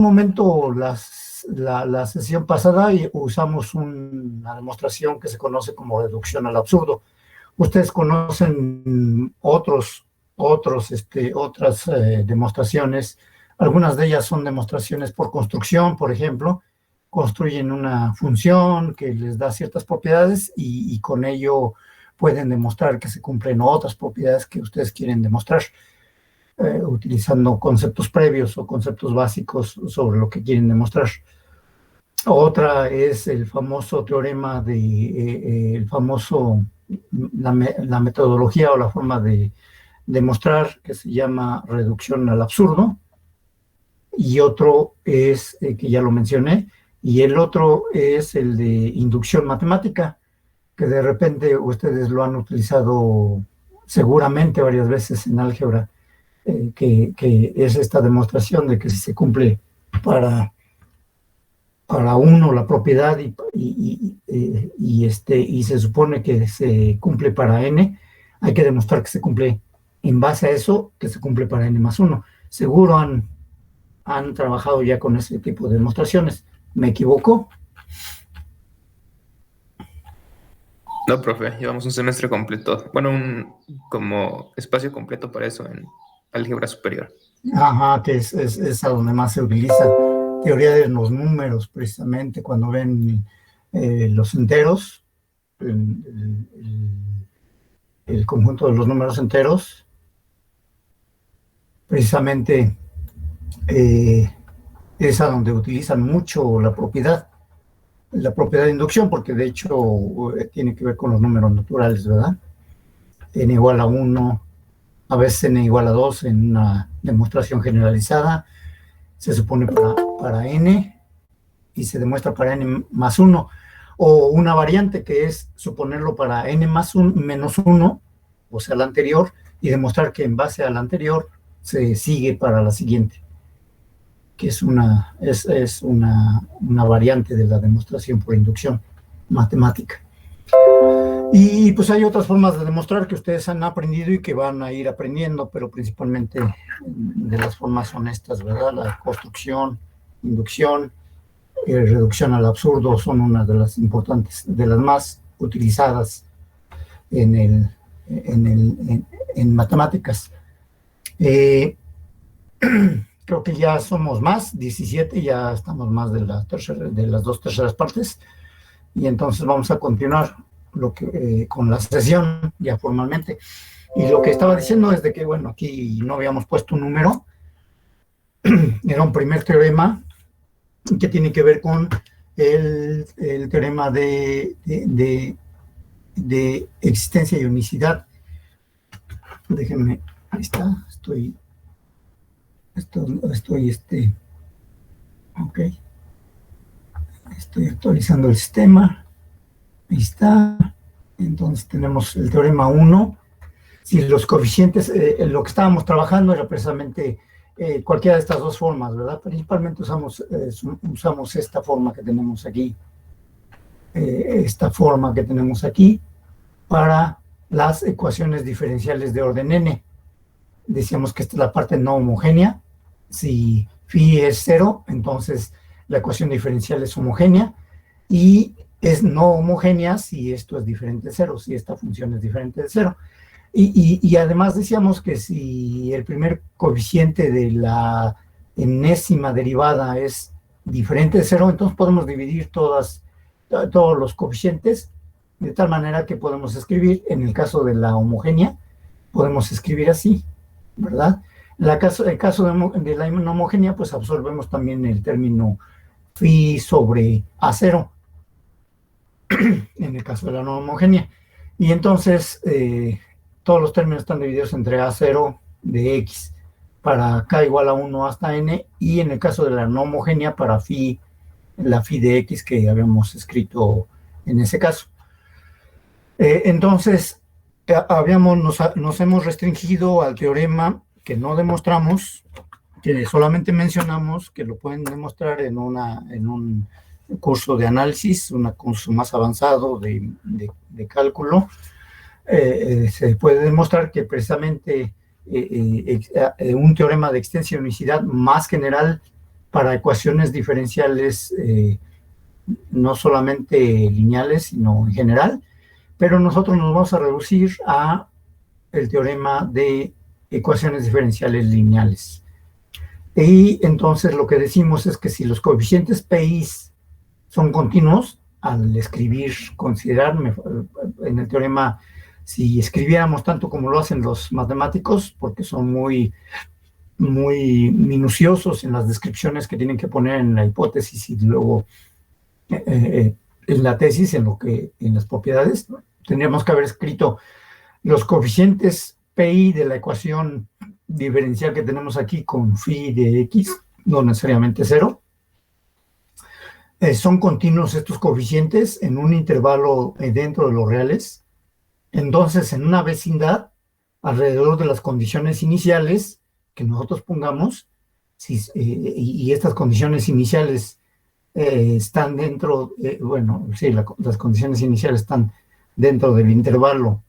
momento la sesión pasada usamos una demostración que se conoce como reducción al absurdo. Ustedes conocen otras demostraciones. Algunas de ellas son demostraciones por construcción, por ejemplo. Construyen una función que les da ciertas propiedades y con ello pueden demostrar que se cumplen otras propiedades que ustedes quieren demostrar, utilizando conceptos previos o conceptos básicos sobre lo que quieren demostrar. Otra es el famoso teorema la metodología o la forma de demostrar, que se llama reducción al absurdo. Y otro es, que ya lo mencioné, y el otro es el de inducción matemática, que de repente ustedes lo han utilizado seguramente varias veces en álgebra, que es esta demostración de que si se cumple para uno la propiedad y se supone que se cumple para n, hay que demostrar que se cumple en base a eso, que se cumple para n más 1. Seguro han trabajado ya con ese tipo de demostraciones. ¿Me equivoco? No, profe, llevamos un semestre completo. Bueno, como espacio completo para eso en álgebra superior. Ajá, que es a donde más se utiliza. Teoría de los números, precisamente, cuando ven los enteros, el conjunto de los números enteros, precisamente es a donde utilizan mucho la propiedad de inducción, porque de hecho tiene que ver con los números naturales, ¿verdad? N igual a 1, a veces n igual a 2 en una demostración generalizada, se supone para n y se demuestra para n más 1, o una variante que es suponerlo para n más 1, menos 1, o sea, la anterior, y demostrar que en base a la anterior se sigue para la siguiente, que es una variante de la demostración por inducción matemática. Y pues hay otras formas de demostrar que ustedes han aprendido y que van a ir aprendiendo, pero principalmente de las formas son estas, ¿verdad? La construcción, inducción, reducción al absurdo son una de las importantes, de las más utilizadas en matemáticas. Creo que ya somos más, 17, ya estamos más de las 2/3 partes, y entonces vamos a continuar con la sesión ya formalmente. Y lo que estaba diciendo es de que, bueno, aquí no habíamos puesto un número, era un primer teorema que tiene que ver con el teorema de existencia y unicidad. Déjenme, ahí está, estoy actualizando el sistema. Ahí está. Entonces tenemos el teorema 1. Si los coeficientes, lo que estábamos trabajando era precisamente cualquiera de estas dos formas, ¿verdad? Principalmente usamos esta forma que tenemos aquí, para las ecuaciones diferenciales de orden n. Decíamos que esta es la parte no homogénea. Si phi es 0, entonces la ecuación diferencial es homogénea, y es no homogénea si esto es diferente de 0, si esta función es diferente de 0. Y además decíamos que si el primer coeficiente de la enésima derivada es diferente de 0, entonces podemos dividir todos los coeficientes de tal manera que podemos escribir, en el caso de la homogénea, podemos escribir así, ¿verdad? El caso de la no homogénea, pues absorbemos también el término phi sobre A0, en el caso de la no homogénea. Y entonces, todos los términos están divididos entre A0 de X, para K igual a 1 hasta N, y en el caso de la no homogénea, para la phi de X que habíamos escrito en ese caso. Entonces, nos hemos restringido al teorema que no demostramos, que solamente mencionamos, que lo pueden demostrar en un curso de análisis, un curso más avanzado de cálculo. Se puede demostrar que precisamente un teorema de existencia y unicidad más general para ecuaciones diferenciales, no solamente lineales, sino en general, pero nosotros nos vamos a reducir a el teorema de ecuaciones diferenciales lineales. Y entonces lo que decimos es que si los coeficientes PI son continuos, al escribir, considerar en el teorema, si escribiéramos tanto como lo hacen los matemáticos, porque son muy minuciosos en las descripciones que tienen que poner en la hipótesis y luego en la tesis, en las propiedades, ¿no? Tendríamos que haber escrito los coeficientes PI de la ecuación diferencial que tenemos aquí con phi de x, no necesariamente cero. Son continuos estos coeficientes en un intervalo dentro de los reales. Entonces, en una vecindad, alrededor de las condiciones iniciales que nosotros pongamos, y estas condiciones iniciales están dentro, las condiciones iniciales están dentro del intervalo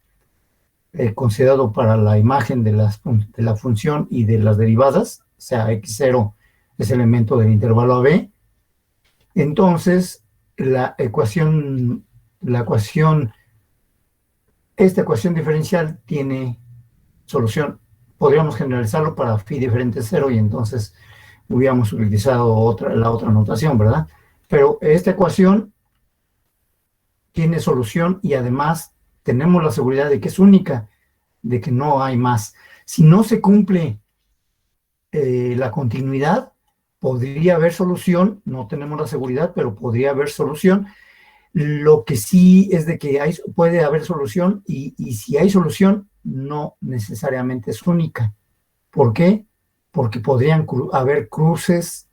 considerado para la imagen de la función y de las derivadas, o sea, x0 es elemento del intervalo AB. Entonces, esta ecuación diferencial tiene solución. Podríamos generalizarlo para phi diferente de 0 y entonces hubiéramos utilizado la otra notación, ¿verdad? Pero esta ecuación tiene solución y además tenemos la seguridad de que es única, de que no hay más. Si no se cumple la continuidad, podría haber solución, no tenemos la seguridad, pero podría haber solución. Lo que sí es de que puede haber solución y si hay solución, no necesariamente es única. ¿Por qué? Porque podrían haber cruces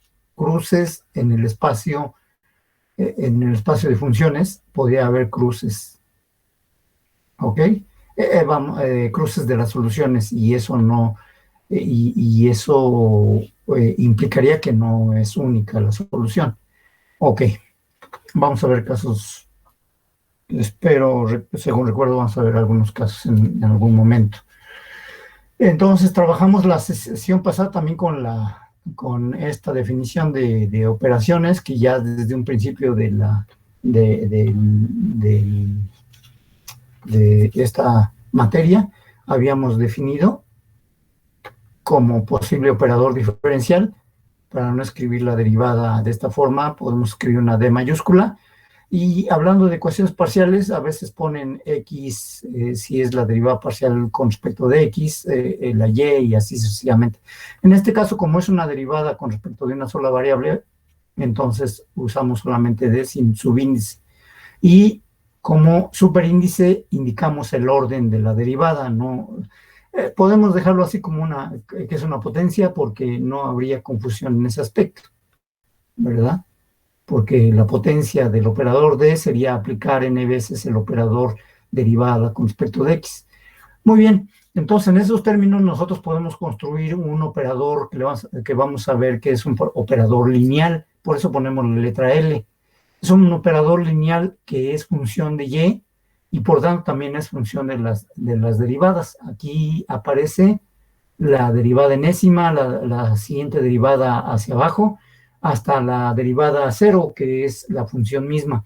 en el espacio de funciones, podría haber cruces. ¿Ok? Cruces de las soluciones y eso no, y eso implicaría que no es única la solución. Ok, vamos a ver casos, según recuerdo, vamos a ver algunos casos en algún momento. Entonces, trabajamos la sesión pasada también con esta definición de operaciones que ya desde un principio de esta materia habíamos definido como posible operador diferencial. Para no escribir la derivada de esta forma, podemos escribir una D mayúscula. Y hablando de ecuaciones parciales, a veces ponen X, si es la derivada parcial con respecto de X, la Y y así sucesivamente. En este caso, como es una derivada con respecto de una sola variable, entonces usamos solamente D sin subíndice. Y como superíndice indicamos el orden de la derivada, ¿no? Podemos dejarlo así como que es una potencia porque no habría confusión en ese aspecto, ¿verdad? Porque la potencia del operador D sería aplicar n veces el operador derivada con respecto de X. Muy bien, entonces en esos términos nosotros podemos construir un operador que vamos a ver que es un operador lineal, por eso ponemos la letra L. Es un operador lineal que es función de Y y por tanto también es función de las derivadas. Aquí aparece la derivada enésima, la siguiente derivada hacia abajo, hasta la derivada a 0, que es la función misma.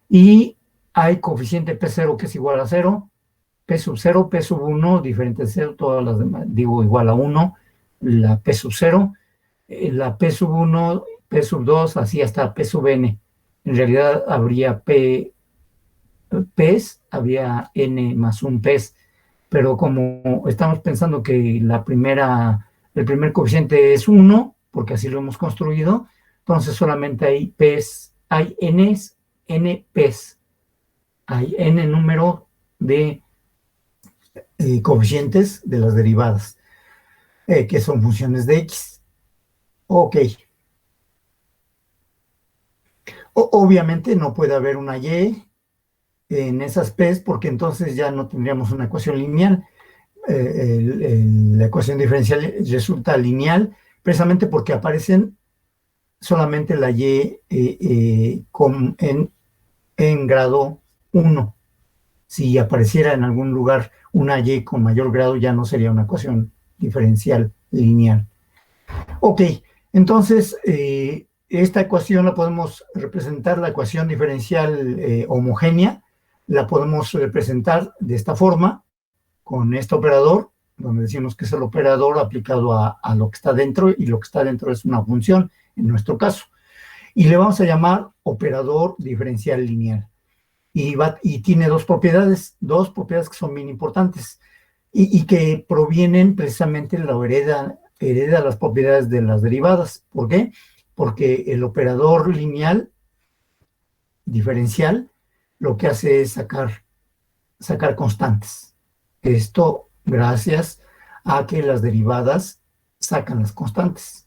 Y hay coeficiente P0 que es igual a 0, P sub 0, P sub 1, diferente de 0, todas las demás, digo igual a 1, la P sub 0, la P sub 1, P sub 2, así hasta P sub n. En realidad habría P's, habría n más un P's, pero como estamos pensando que el primer coeficiente es 1, porque así lo hemos construido, entonces solamente hay P's, hay n's, n P's, hay n número de coeficientes de las derivadas, que son funciones de X. Ok. Obviamente no puede haber una Y en esas P's porque entonces ya no tendríamos una ecuación lineal. La ecuación diferencial resulta lineal precisamente porque aparecen solamente la Y en grado 1. Si apareciera en algún lugar una Y con mayor grado, ya no sería una ecuación diferencial lineal. Ok, Entonces, esta ecuación la podemos representar, la ecuación diferencial homogénea, la podemos representar de esta forma, con este operador, donde decimos que es el operador aplicado a lo que está dentro, y lo que está dentro es una función, en nuestro caso. Y le vamos a llamar operador diferencial lineal. Y tiene dos propiedades que son bien importantes y que provienen precisamente, hereda las propiedades de las derivadas. ¿Por qué? Porque el operador lineal diferencial lo que hace es sacar constantes. Esto gracias a que las derivadas sacan las constantes.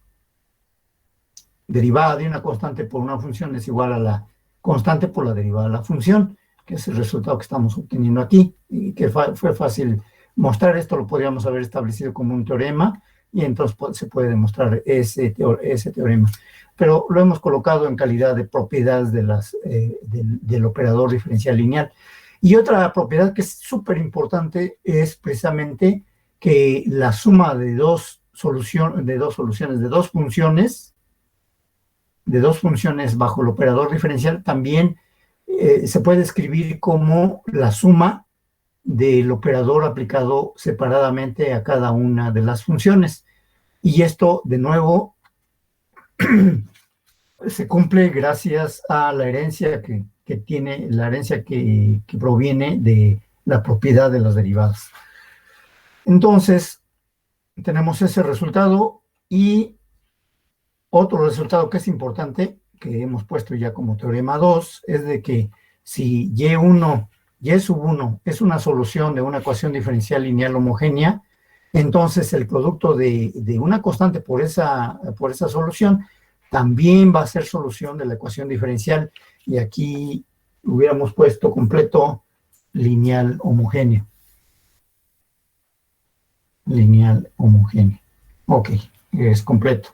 Derivada de una constante por una función es igual a la constante por la derivada de la función, que es el resultado que estamos obteniendo aquí, y que fue fácil mostrar. Esto lo podríamos haber establecido como un teorema, y entonces se puede demostrar ese teorema. Pero lo hemos colocado en calidad de propiedades del operador diferencial lineal. Y otra propiedad que es súper importante es precisamente que la suma de dos funciones bajo el operador diferencial también se puede escribir como la suma del operador aplicado separadamente a cada una de las funciones. Y esto, de nuevo, se cumple gracias a la herencia que proviene de la propiedad de las derivadas. Entonces, tenemos ese resultado, y otro resultado que es importante, que hemos puesto ya como teorema 2, es de que si y sub 1 es una solución de una ecuación diferencial lineal homogénea, entonces el producto de una constante por esa solución también va a ser solución de la ecuación diferencial, y aquí hubiéramos puesto completo lineal homogéneo. Lineal homogéneo. Ok, es completo.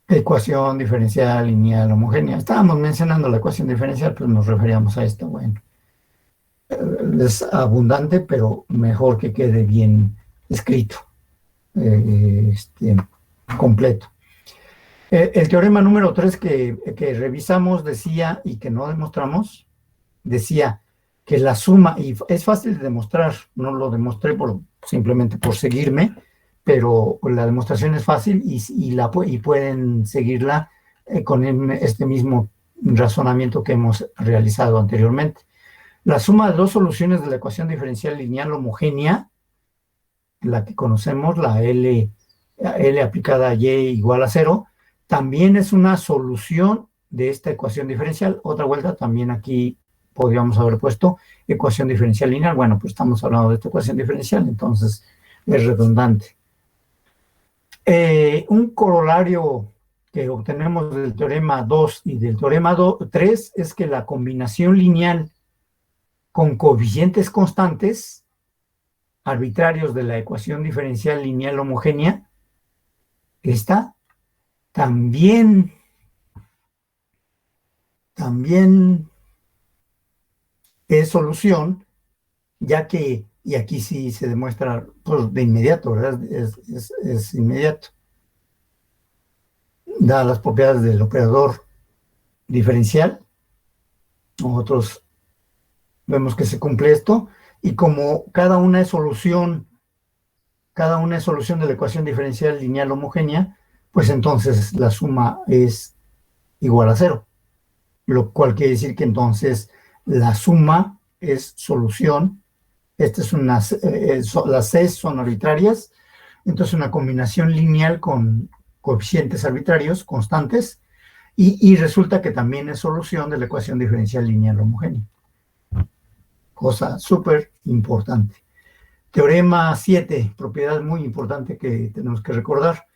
Ecuación diferencial lineal homogénea. Estábamos mencionando la ecuación diferencial, pero nos referíamos a esto. Bueno, es abundante, pero mejor que quede bien escrito, completo. El teorema número 3 que revisamos decía, y que no demostramos, decía que la suma, y es fácil de demostrar, no lo demostré simplemente por seguirme, pero la demostración es fácil, y pueden seguirla con este mismo razonamiento que hemos realizado anteriormente. La suma de dos soluciones de la ecuación diferencial lineal homogénea, la que conocemos, la L aplicada a Y igual a 0, también es una solución de esta ecuación diferencial. Otra vuelta, también aquí podríamos haber puesto ecuación diferencial lineal. Bueno, pues estamos hablando de esta ecuación diferencial, entonces es redundante. Un corolario que obtenemos del teorema 2 y del teorema 3 es que la combinación lineal con coeficientes constantes arbitrarios de la ecuación diferencial lineal homogénea, esta también es solución, ya que, y aquí sí se demuestra pues, de inmediato, ¿verdad? Es inmediato. Dadas las propiedades del operador diferencial, nosotros vemos que se cumple esto, y como cada una es solución de la ecuación diferencial lineal homogénea, pues entonces la suma es igual a 0, lo cual quiere decir que entonces la suma es solución. Las C son arbitrarias, entonces una combinación lineal con coeficientes arbitrarios constantes, y resulta que también es solución de la ecuación diferencial lineal homogénea. Cosa súper importante. Teorema 7, propiedad muy importante que tenemos que recordar.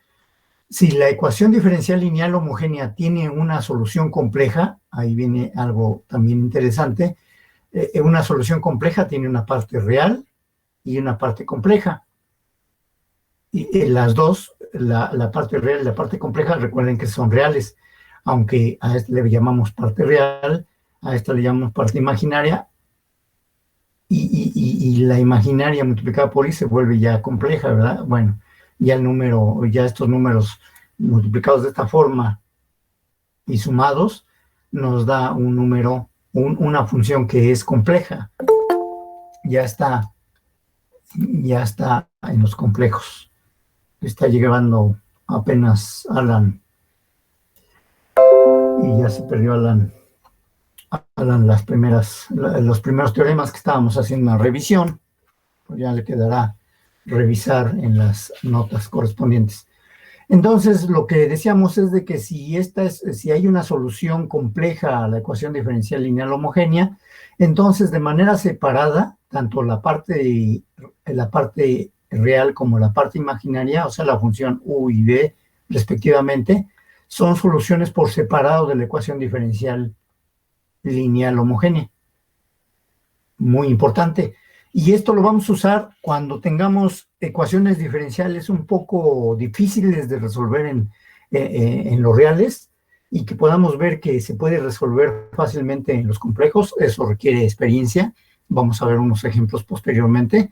Si la ecuación diferencial lineal homogénea tiene una solución compleja, ahí viene algo también interesante. Una solución compleja tiene una parte real y una parte compleja. Y las dos, la parte real y la parte compleja, recuerden que son reales, aunque a este le llamamos parte real, a esta le llamamos parte imaginaria, y la imaginaria multiplicada por i se vuelve ya compleja, ¿verdad? Bueno, ya estos números multiplicados de esta forma y sumados, nos da un número, una función que es compleja. Ya está en los complejos. Está llegando apenas Alan. Y ya se perdió Alan los primeros teoremas que estábamos haciendo una revisión. Pues ya le quedará revisar en las notas correspondientes. Entonces, lo que decíamos es de que si hay una solución compleja a la ecuación diferencial lineal homogénea, entonces de manera separada, tanto la parte real como la parte imaginaria, o sea, la función u y b respectivamente, son soluciones por separado de la ecuación diferencial lineal homogénea. Muy importante. Y esto lo vamos a usar cuando tengamos ecuaciones diferenciales un poco difíciles de resolver en los reales y que podamos ver que se puede resolver fácilmente en los complejos. Eso requiere experiencia. Vamos a ver unos ejemplos posteriormente.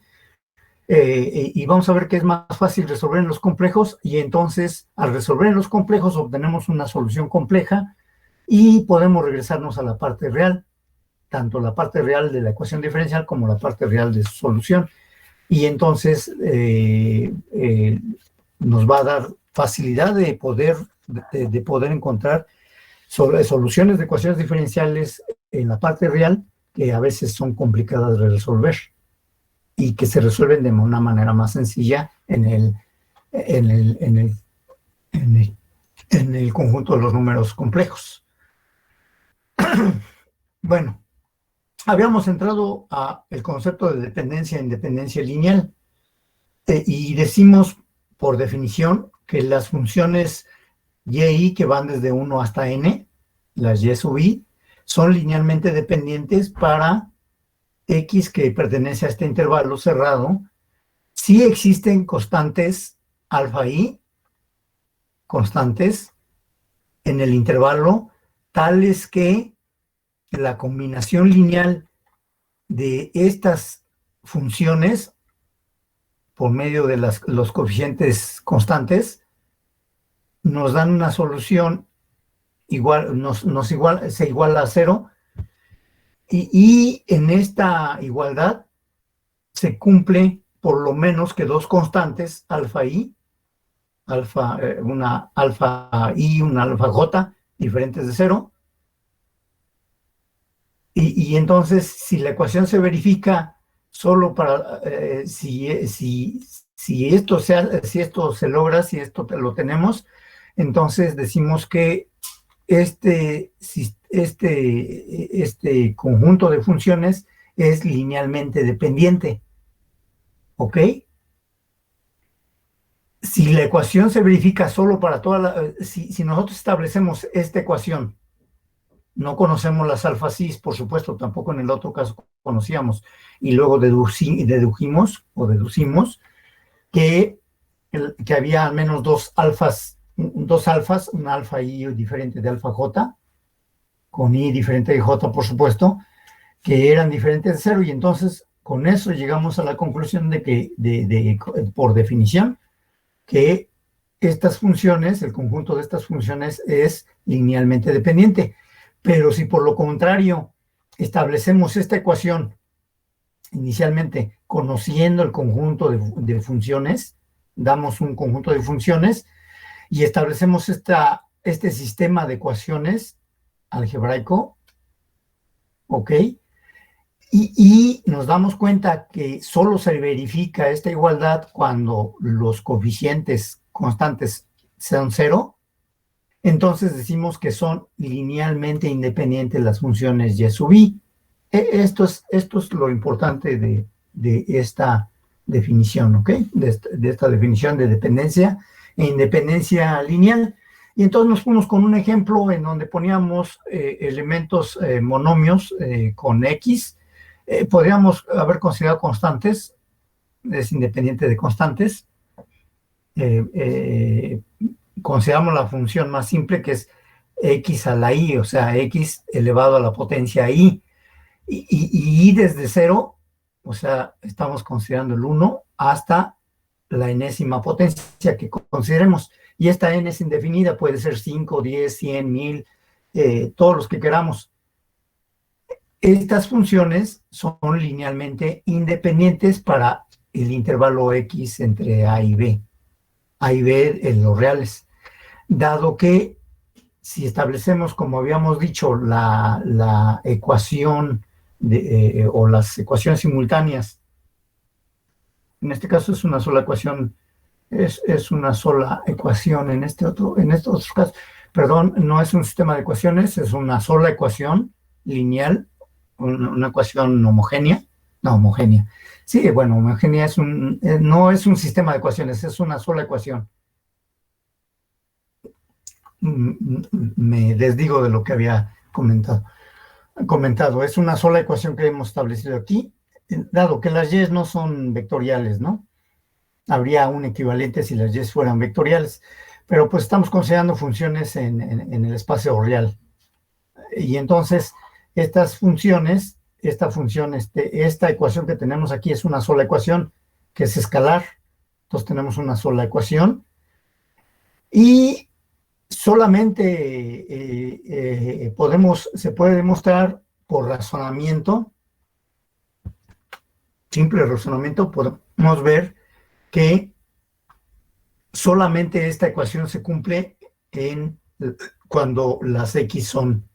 Y vamos a ver que es más fácil resolver en los complejos y entonces al resolver en los complejos obtenemos una solución compleja y podemos regresarnos a la parte real, tanto la parte real de la ecuación diferencial como la parte real de su solución. Y entonces nos va a dar facilidad de poder encontrar soluciones de ecuaciones diferenciales en la parte real que a veces son complicadas de resolver y que se resuelven de una manera más sencilla en el conjunto de los números complejos. Bueno, habíamos entrado al concepto de dependencia e independencia lineal y decimos por definición que las funciones y que van desde 1 hasta n, las y sub i, son linealmente dependientes para x que pertenece a este intervalo cerrado si existen constantes alfa i, constantes en el intervalo, tales que la combinación lineal de estas funciones por medio de los coeficientes constantes nos dan una solución se iguala a 0 y en esta igualdad se cumple por lo menos que dos constantes, una alfa i y una alfa j, diferentes de 0. Y entonces, si la ecuación se verifica solo para, si esto se logra, si esto lo tenemos, entonces decimos que este conjunto de funciones es linealmente dependiente. ¿Ok? Si la ecuación se verifica solo para si nosotros establecemos esta ecuación, no conocemos las alfas i, por supuesto, tampoco en el otro caso conocíamos, y luego deducimos que había al menos dos alfas, una alfa i diferente de alfa j, con i diferente de j, por supuesto, que eran diferentes de 0, y entonces con eso llegamos a la conclusión de que, por definición, que estas funciones, el conjunto de estas funciones es linealmente dependiente. Pero si por lo contrario establecemos esta ecuación inicialmente conociendo el conjunto de funciones, damos un conjunto de funciones y establecemos este sistema de ecuaciones algebraico, ¿ok? Y nos damos cuenta que solo se verifica esta igualdad cuando los coeficientes constantes sean 0, entonces decimos que son linealmente independientes las funciones y sub i. Esto es lo importante de esta definición, ¿ok? De esta definición de dependencia e independencia lineal. Y entonces nos fuimos con un ejemplo en donde poníamos elementos monomios con x. Podríamos haber considerado constantes, es independiente de constantes. Consideramos la función más simple, que es x a la i, o sea, x elevado a la potencia i. Y i desde 0, o sea, estamos considerando el 1 hasta la enésima potencia que consideremos. Y esta n es indefinida, puede ser 5, 10, 100, 1000, todos los que queramos. Estas funciones son linealmente independientes para el intervalo x entre a y b en los reales, dado que si establecemos, como habíamos dicho, la ecuación o las ecuaciones simultáneas, en este caso es una sola ecuación, es una sola ecuación en estos otros casos, perdón, no es un sistema de ecuaciones, es una sola ecuación lineal, una ecuación homogénea, no homogénea. Sí, bueno, homogénea no es un sistema de ecuaciones, es una sola ecuación. Me desdigo de lo que había comentado. Es una sola ecuación que hemos establecido aquí, dado que las y no son vectoriales, ¿no? Habría un equivalente si las y fueran vectoriales, pero pues estamos considerando funciones en el espacio real. Y entonces, estas funciones, esta ecuación que tenemos aquí es una sola ecuación, que es escalar. Entonces tenemos una sola ecuación. Y solamente se puede demostrar por razonamiento, simple razonamiento, podemos ver que solamente esta ecuación se cumple cuando las x son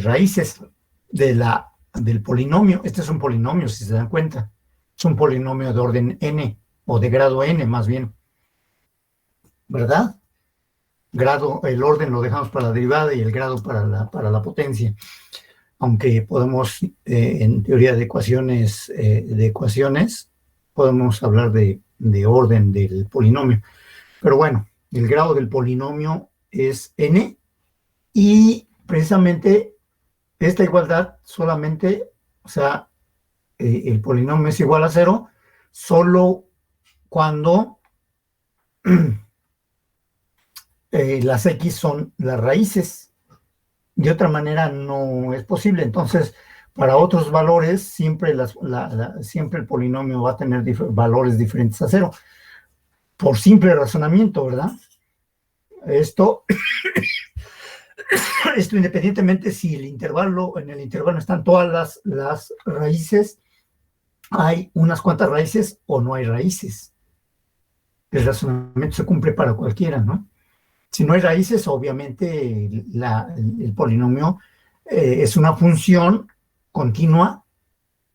raíces del polinomio. Este es un polinomio, si se dan cuenta. Es un polinomio de orden n, o de grado n más bien. ¿Verdad? Grado, el orden lo dejamos para la derivada y el grado para la potencia. Aunque podemos, en teoría de ecuaciones, podemos hablar de orden del polinomio. Pero bueno, el grado del polinomio es n, y precisamente esta igualdad solamente, o sea, el polinomio es igual a 0 solo cuando las x son las raíces. De otra manera no es posible. Entonces, para otros valores, siempre el polinomio va a tener valores diferentes a 0. Por simple razonamiento, ¿verdad? Esto independientemente si en el intervalo están todas las raíces, hay unas cuantas raíces o no hay raíces. El razonamiento se cumple para cualquiera, ¿no? Si no hay raíces, obviamente el polinomio es una función continua,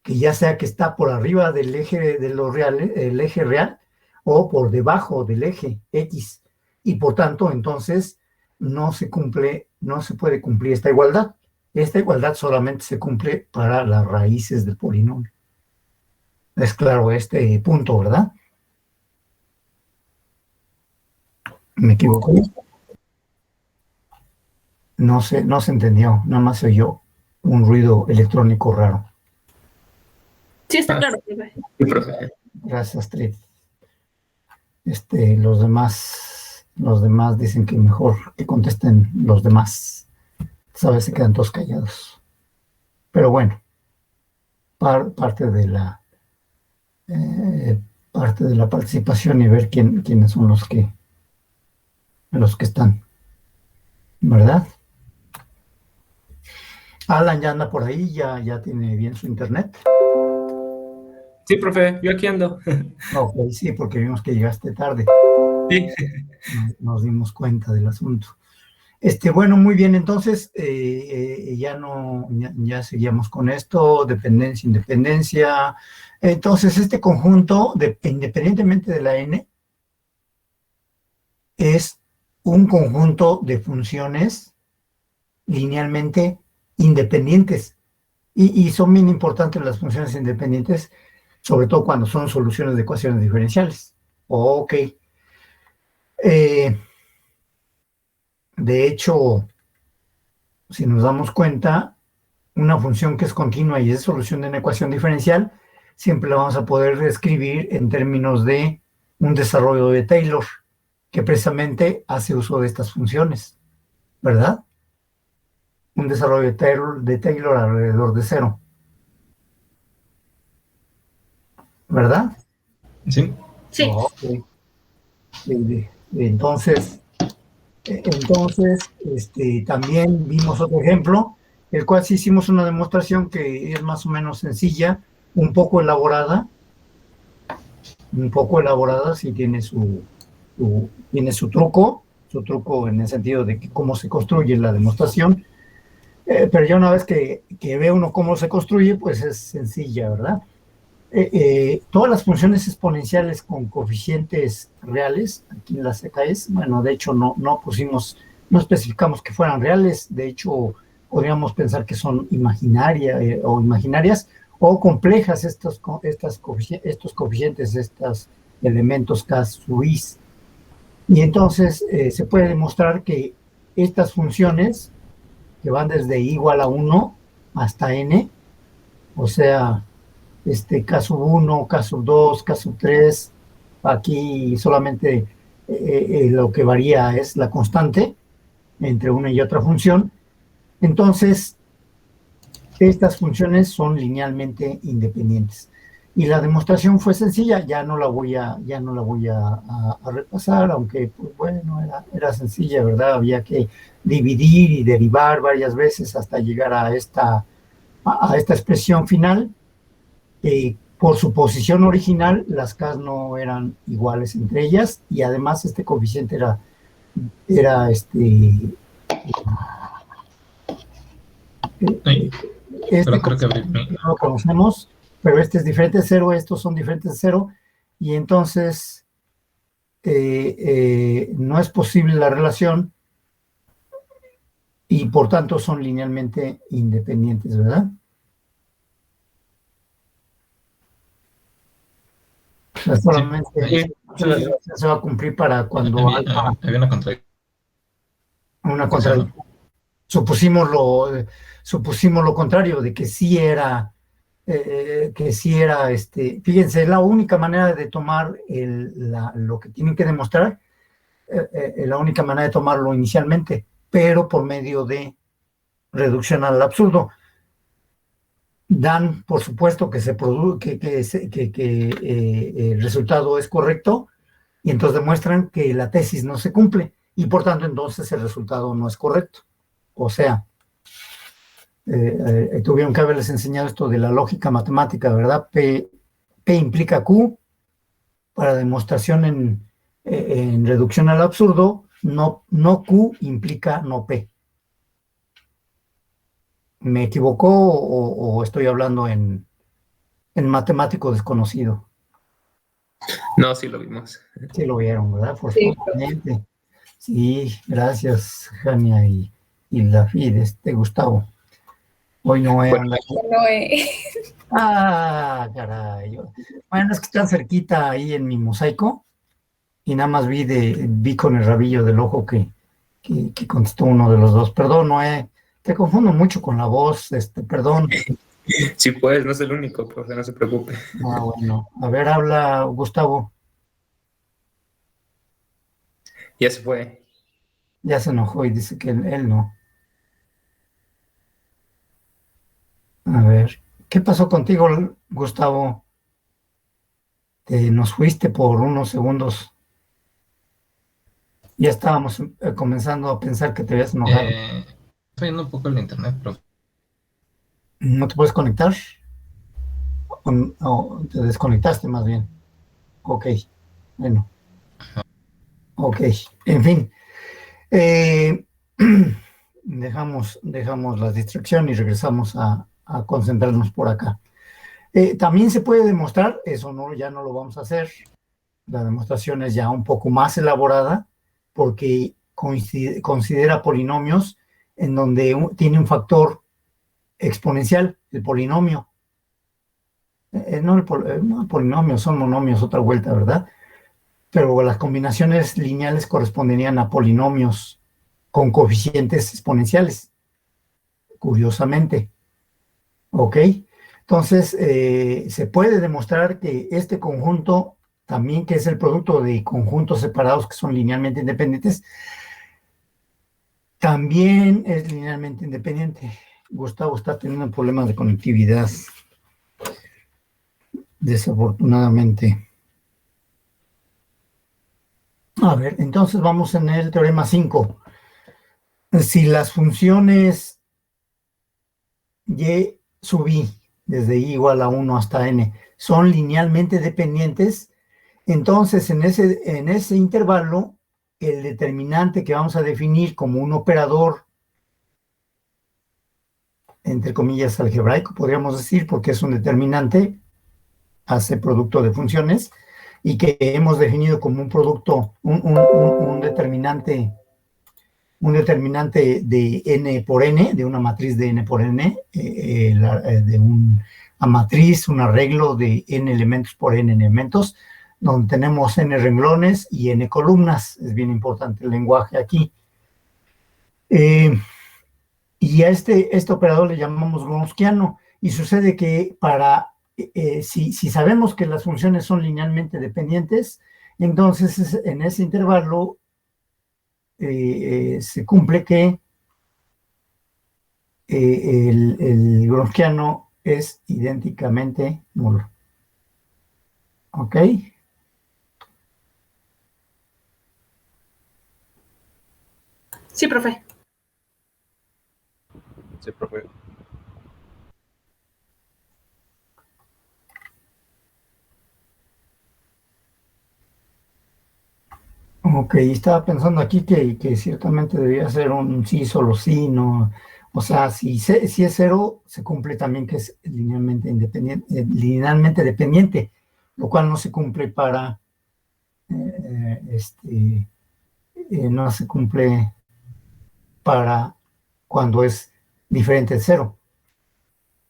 que ya sea que está por arriba del eje de los reales, el eje real, o por debajo del eje X. Y por tanto, entonces, no se puede cumplir esta igualdad. Esta igualdad solamente se cumple para las raíces del polinomio. Es claro este punto, ¿verdad? ¿Me equivoco? No se entendió, nada más se oyó un ruido electrónico raro. Sí, está claro, profe. Sí, profe. Gracias, Astrid. Los demás dicen que mejor que contesten los demás. Sabes, se quedan todos callados. Pero bueno, parte de la participación y ver quiénes son los que están, ¿verdad? Alan ya anda por ahí, ya tiene bien su internet. Sí, profe, yo aquí ando. Ok, sí, porque vimos que llegaste tarde. Sí. Nos dimos cuenta del asunto. Bueno, muy bien, entonces ya seguíamos con esto, dependencia, independencia. Entonces, este conjunto, independientemente de la n, es un conjunto de funciones linealmente independientes. Y son bien importantes las funciones independientes, sobre todo cuando son soluciones de ecuaciones diferenciales. Ok. De hecho, si nos damos cuenta, una función que es continua y es solución de una ecuación diferencial, siempre la vamos a poder escribir en términos de un desarrollo de Taylor, que precisamente hace uso de estas funciones, ¿verdad? Un desarrollo de Taylor alrededor de 0. ¿Verdad? Sí. Sí. Ok. Entonces, también vimos otro ejemplo, el cual sí hicimos una demostración que es más o menos sencilla, un poco elaborada, sí tiene tiene su truco en el sentido de que cómo se construye la demostración, pero ya una vez que ve uno cómo se construye, pues es sencilla, ¿verdad? Todas las funciones exponenciales con coeficientes reales, aquí en las CKS, bueno, de hecho no especificamos que fueran reales, de hecho podríamos pensar que son imaginarias o complejas estos coeficientes, estos elementos K sub i's. Y entonces se puede demostrar que estas funciones que van desde i igual a 1 hasta n, o sea, caso 1, caso 2, caso 3, aquí solamente lo que varía es la constante entre una y otra función. Entonces, estas funciones son linealmente independientes. Y la demostración fue sencilla, ya no la voy a repasar, aunque, pues bueno, era sencilla, ¿verdad? Había que dividir y derivar varias veces hasta llegar a esta expresión final. Por su posición original, las K no eran iguales entre ellas, y además este coeficiente era Ay, pero creo que abrí mi... no lo conocemos, pero este es diferente de cero, estos son diferentes de cero, y entonces no es posible la relación, y por tanto son linealmente independientes, ¿verdad? O sea, solamente Sí. la relación se va a cumplir para cuando Había una contradicción. una contradicción. Supusimos lo contrario, de que sí era, fíjense, la única manera de tomar lo que tienen que demostrar, la única manera de tomarlo inicialmente, pero por medio de reducción al absurdo. Dan, por supuesto, que el resultado es correcto, y entonces demuestran que la tesis no se cumple, y por tanto entonces el resultado no es correcto. O sea, tuvieron que haberles enseñado esto de la lógica matemática, ¿verdad? P implica Q, para demostración en reducción al absurdo, no Q implica no P. ¿Me equivocó o estoy hablando en matemático desconocido? No, sí lo vimos. Sí lo vieron, ¿verdad? Forzosamente. Sí, gracias, Jania y Lafid, Gustavo. Hoy no anda aquí. Ah, caray. Bueno, es que están cerquita ahí en mi mosaico, y nada más vi con el rabillo del ojo que contestó uno de los dos. Perdón, Noé, te confundo mucho con la voz, perdón. Sí, pues, no es el único, profe, no se preocupe. Ah, bueno. A ver, habla Gustavo. Ya se fue. Ya se enojó y dice que él no. A ver, ¿qué pasó contigo, Gustavo? Nos fuiste por unos segundos. Ya estábamos comenzando a pensar que te habías enojado. Estoy viendo un poco el internet, profe. ¿No te puedes conectar? ¿O te desconectaste más bien? Ok, bueno. Ok, en fin. Dejamos la distracción y regresamos a concentrarnos por acá. También se puede demostrar, eso ya no lo vamos a hacer, la demostración es ya un poco más elaborada, porque considera polinomios en donde tiene un factor exponencial, el polinomio. No el polinomio, son monomios, otra vuelta, ¿verdad? Pero las combinaciones lineales corresponderían a polinomios con coeficientes exponenciales, curiosamente. ¿Ok? Entonces, se puede demostrar que este conjunto, también que es el producto de conjuntos separados que son linealmente independientes, también es linealmente independiente. Gustavo está teniendo problemas de conectividad, desafortunadamente. A ver, entonces vamos en el teorema 5. Si las funciones y sub i, desde i igual a 1 hasta n, son linealmente dependientes, entonces en ese intervalo, el determinante que vamos a definir como un operador, entre comillas, algebraico, podríamos decir, porque es un determinante, hace producto de funciones, y que hemos definido como un producto, un determinante de n por n, de una matriz de n por n, de una matriz, un arreglo de n elementos por n elementos, donde tenemos n renglones y n columnas. Es bien importante el lenguaje aquí. Y a este operador le llamamos Wronskiano, y sucede que si sabemos que las funciones son linealmente dependientes, entonces en ese intervalo se cumple que el Wronskiano es idénticamente nulo. ¿Ok? Sí, profe. Sí, profe. Ok, estaba pensando aquí que ciertamente debía ser un sí, solo sí, no. O sea, si es 0, se cumple también que es linealmente dependiente, lo cual no se cumple no se cumple para cuando es diferente de 0.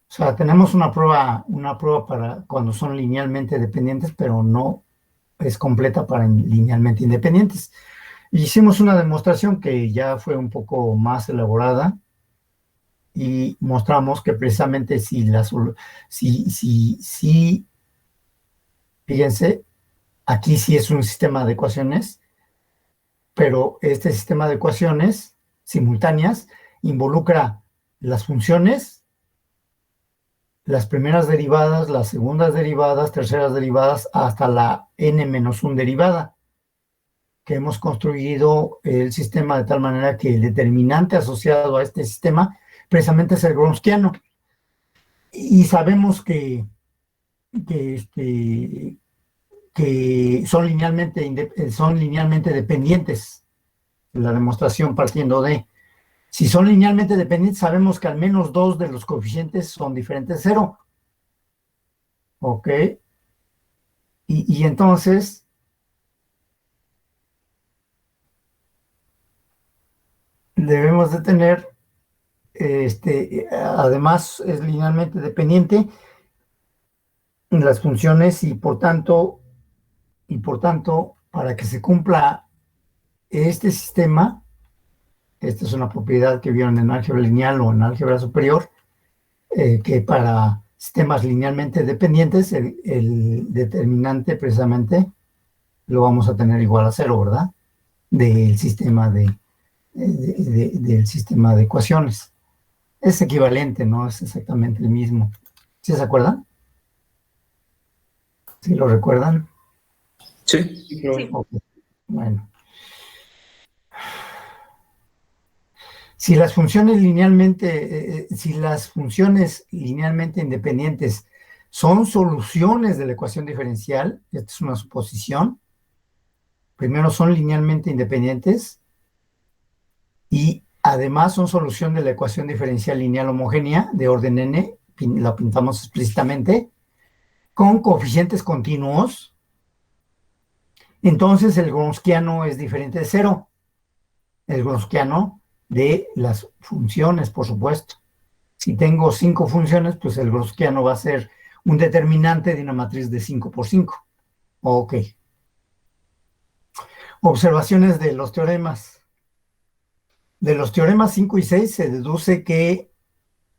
O sea, tenemos una prueba para cuando son linealmente dependientes, pero no es completa para linealmente independientes. Hicimos una demostración que ya fue un poco más elaborada y mostramos que precisamente fíjense, aquí sí es un sistema de ecuaciones, pero este sistema de ecuaciones simultáneas involucra las funciones, las primeras derivadas, las segundas derivadas, terceras derivadas, hasta la n-1 derivada, que hemos construido el sistema de tal manera que el determinante asociado a este sistema precisamente es el Wronskiano. Y sabemos que son linealmente dependientes. La demostración partiendo de, si son linealmente dependientes, sabemos que al menos 2 de los coeficientes son diferentes de 0. ¿Ok? Y entonces, debemos de tener, además es linealmente dependiente en las funciones y por tanto, para que se cumpla este sistema, esta es una propiedad que vieron en álgebra lineal o en álgebra superior, que para sistemas linealmente dependientes, el determinante precisamente lo vamos a tener igual a 0, ¿verdad? Del sistema del sistema de ecuaciones. Es equivalente, no es exactamente el mismo. ¿Sí se acuerdan? ¿Sí lo recuerdan? Sí. Sí. Okay. Bueno. Si las funciones linealmente independientes son soluciones de la ecuación diferencial, esta es una suposición, primero son linealmente independientes y además son solución de la ecuación diferencial lineal homogénea de orden n, la pintamos explícitamente, con coeficientes continuos, entonces el Wronskiano es diferente de 0. El Wronskiano de las funciones, por supuesto. Si tengo 5 funciones, pues el Wronskiano va a ser un determinante de una matriz de 5 por 5. Ok. Observaciones de los teoremas. De los teoremas 5 y 6 se deduce que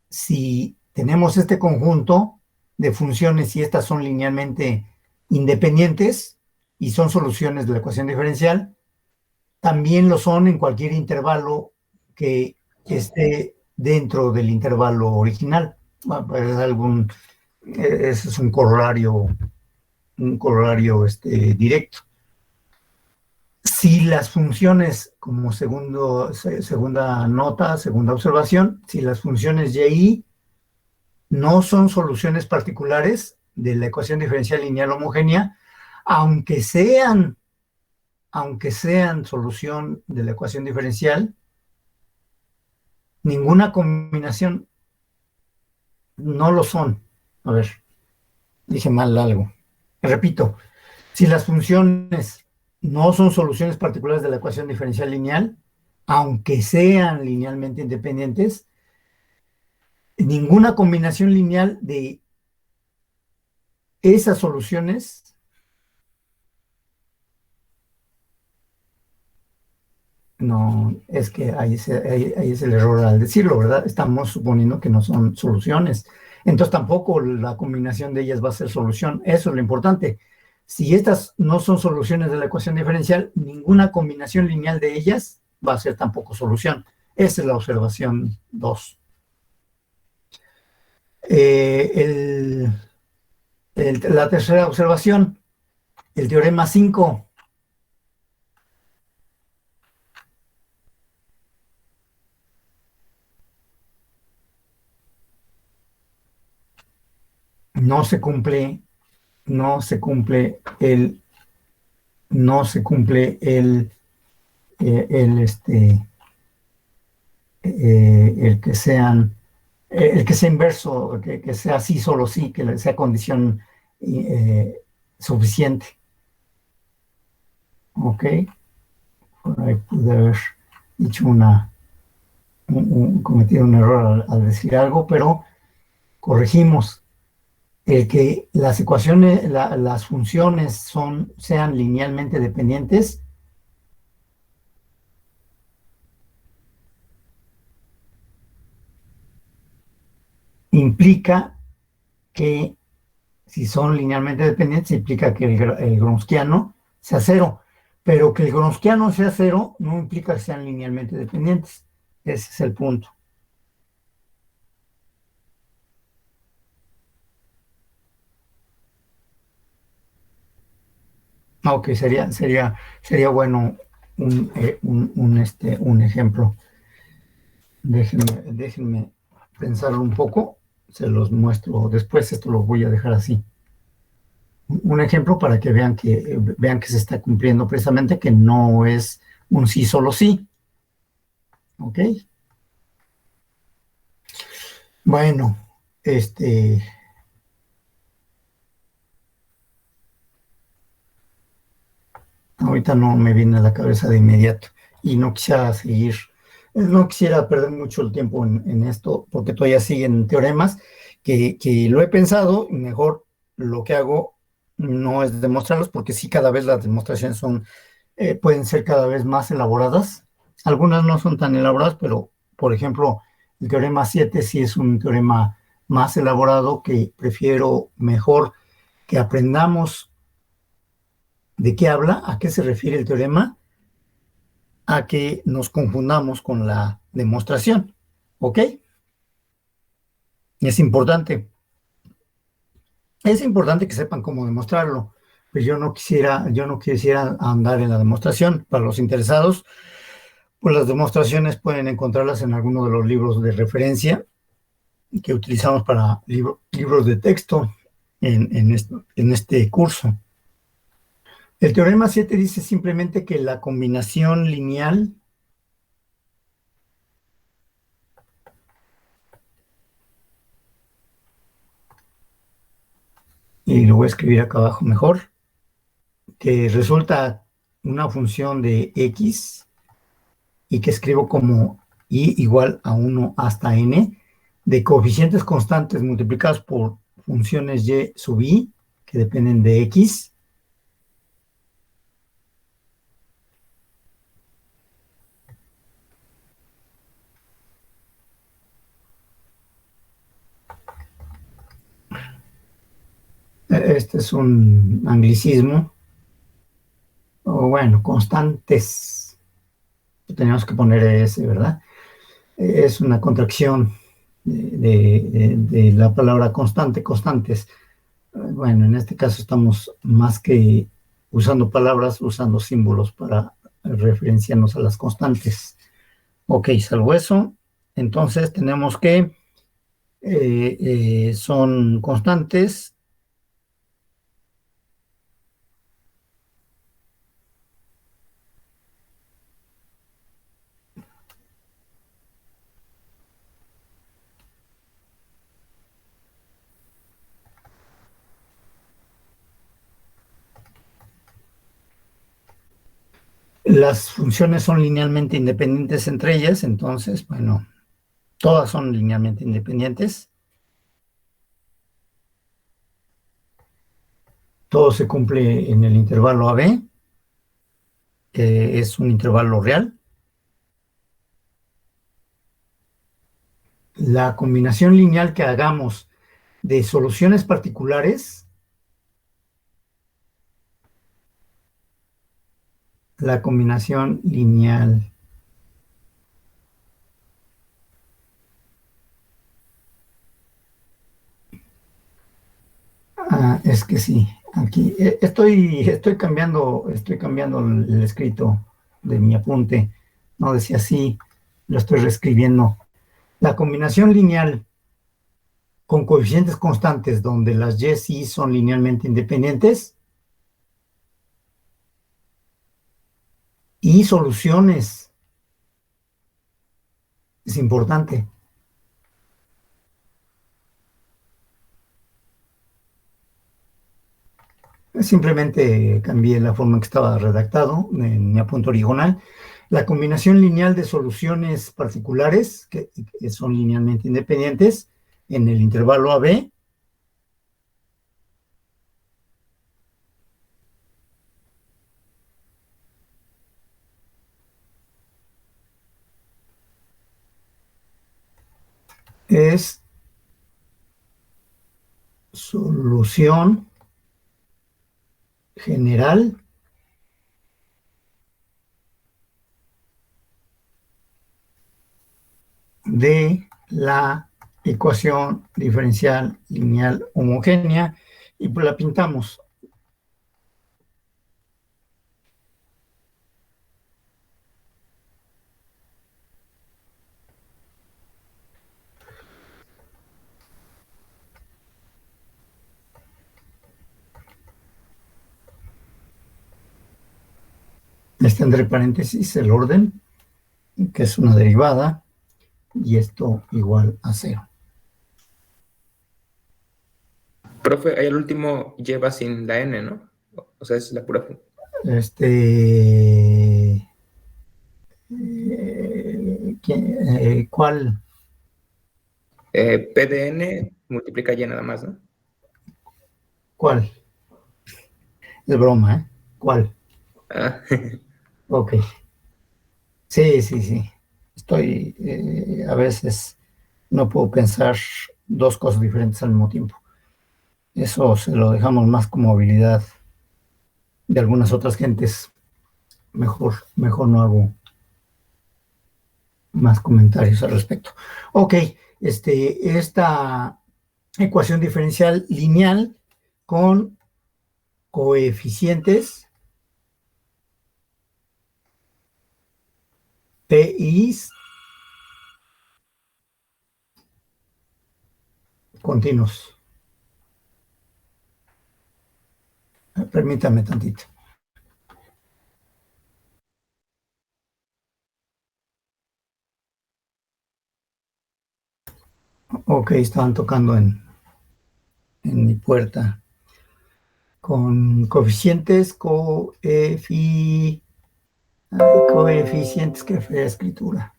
si tenemos este conjunto de funciones y estas son linealmente independientes y son soluciones de la ecuación diferencial, también lo son en cualquier intervalo que esté dentro del intervalo original. Bueno, pues ese es un corolario directo. Si las funciones, como segunda nota, segunda observación, si las funciones y y no son soluciones particulares de la ecuación diferencial lineal homogénea, aunque sean solución de la ecuación diferencial, ninguna combinación no lo son. A ver, dije mal algo. Repito, si las funciones no son soluciones particulares de la ecuación diferencial lineal, aunque sean linealmente independientes, ninguna combinación lineal de esas soluciones no, es que ahí es el error al decirlo, ¿verdad? Estamos suponiendo que no son soluciones. Entonces tampoco la combinación de ellas va a ser solución. Eso es lo importante. Si estas no son soluciones de la ecuación diferencial, ninguna combinación lineal de ellas va a ser tampoco solución. Esa es la observación 2. La tercera observación, el teorema 5. No se cumple el que sea inverso, que sea sí, solo sí, que sea condición suficiente. Ok, por ahí pude haber dicho cometido un error al decir algo, pero corregimos. El que las ecuaciones, las funciones sean linealmente dependientes implica que, si son linealmente dependientes, implica que el Gronskiano sea cero, pero que el Gronskiano sea cero no implica que sean linealmente dependientes. Ese es el punto. Ok, sería bueno un ejemplo. Déjenme pensarlo un poco, se los muestro después, esto lo voy a dejar así. Un ejemplo para que vean que se está cumpliendo precisamente, que no es un sí, solo sí. ¿Ok? Bueno, ahorita no me viene a la cabeza de inmediato y no quisiera perder mucho el tiempo en esto, porque todavía siguen teoremas que lo he pensado, y mejor lo que hago no es demostrarlos, porque sí, cada vez las demostraciones pueden ser cada vez más elaboradas. Algunas no son tan elaboradas, pero, por ejemplo, el teorema 7 sí es un teorema más elaborado, que prefiero mejor que aprendamos de qué habla, a qué se refiere el teorema, a que nos confundamos con la demostración. ¿Ok? Es importante que sepan cómo demostrarlo, pero yo no quisiera andar en la demostración. Para los interesados, pues las demostraciones pueden encontrarlas en alguno de los libros de referencia que utilizamos para libros de texto en este curso. El teorema 7 dice simplemente que la combinación lineal y lo voy a escribir acá abajo mejor, que resulta una función de x y que escribo como y igual a 1 hasta n, de coeficientes constantes multiplicados por funciones y sub i, que dependen de x. Este es un anglicismo, o bueno, constantes. Tenemos que poner S, ¿verdad? Es una contracción de la palabra constante, constantes. Bueno, en este caso estamos más que usando palabras, usando símbolos para referenciarnos a las constantes. Ok, salvo eso, entonces tenemos que son constantes. Las funciones son linealmente independientes entre ellas, entonces, bueno, todas son linealmente independientes. Todo se cumple en el intervalo AB, que es un intervalo real. La combinación lineal que hagamos de soluciones particulares, la combinación lineal es que sí, aquí estoy cambiando el escrito de mi apunte, no decía así, lo estoy reescribiendo. La combinación lineal con coeficientes constantes donde las y sí son linealmente independientes y soluciones es importante. Simplemente cambié la forma en que estaba redactado en mi apunte original. La combinación lineal de soluciones particulares que son linealmente independientes en el intervalo AB es solución general de la ecuación diferencial lineal homogénea y pues la pintamos. Está entre paréntesis el orden, que es una derivada, y esto igual a 0. Profe, ahí al último lleva sin la n, ¿no? O sea, es la pura. ¿Cuál? P de n multiplica y nada más, ¿no? ¿Cuál? Es broma, ¿eh? ¿Cuál? Ah. Ok. Sí. Estoy, a veces no puedo pensar dos cosas diferentes al mismo tiempo. Eso se lo dejamos más como habilidad de algunas otras gentes. Mejor no hago más comentarios al respecto. Ok, esta ecuación diferencial lineal con coeficientes PIs continuos. Permítame tantito. Ok, estaban tocando en mi puerta. Con coeficientes, coeficientes, qué fea escritura.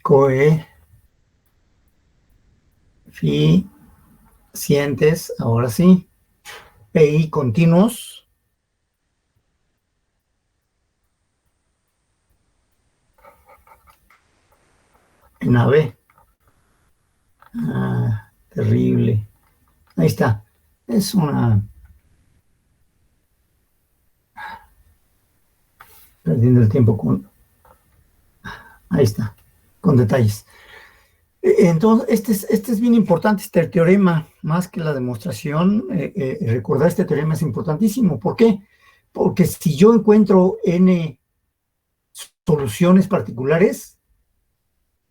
Coeficientes, ahora sí. PI continuos. En AB. Terrible. Ahí está. Es una... Perdiendo el tiempo con... Ahí está. Con detalles. Entonces, este es bien importante, este teorema, más que la demostración. Recordar este teorema es importantísimo. ¿Por qué? Porque si yo encuentro n soluciones particulares,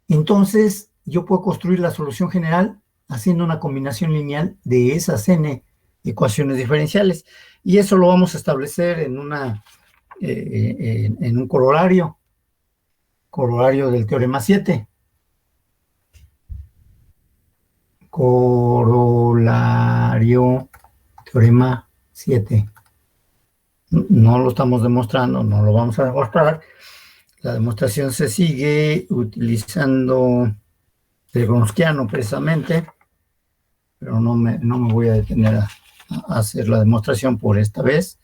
entonces yo puedo construir la solución general haciendo una combinación lineal de esas n ecuaciones diferenciales. Y eso lo vamos a establecer en un corolario del teorema 7. Corolario, teorema 7. No lo estamos demostrando, no lo vamos a demostrar. La demostración se sigue utilizando el Gronskiano precisamente, pero no me voy a detener a hacer la demostración por esta vez.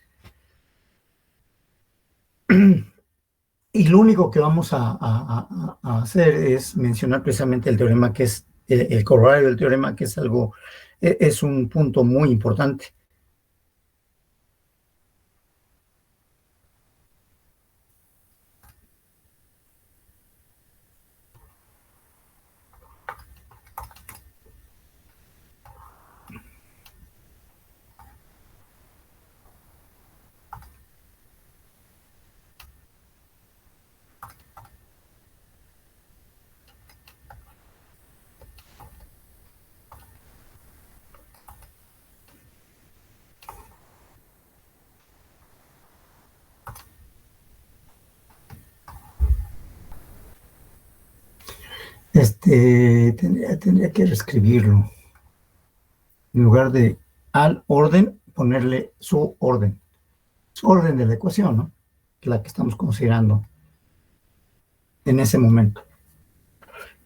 Y lo único que vamos a hacer es mencionar precisamente el teorema que es el corolario del teorema, que es algo, es un punto muy importante. Tendría que reescribirlo. En lugar de al orden, ponerle su orden. Su orden de la ecuación, ¿no? La que estamos considerando en ese momento.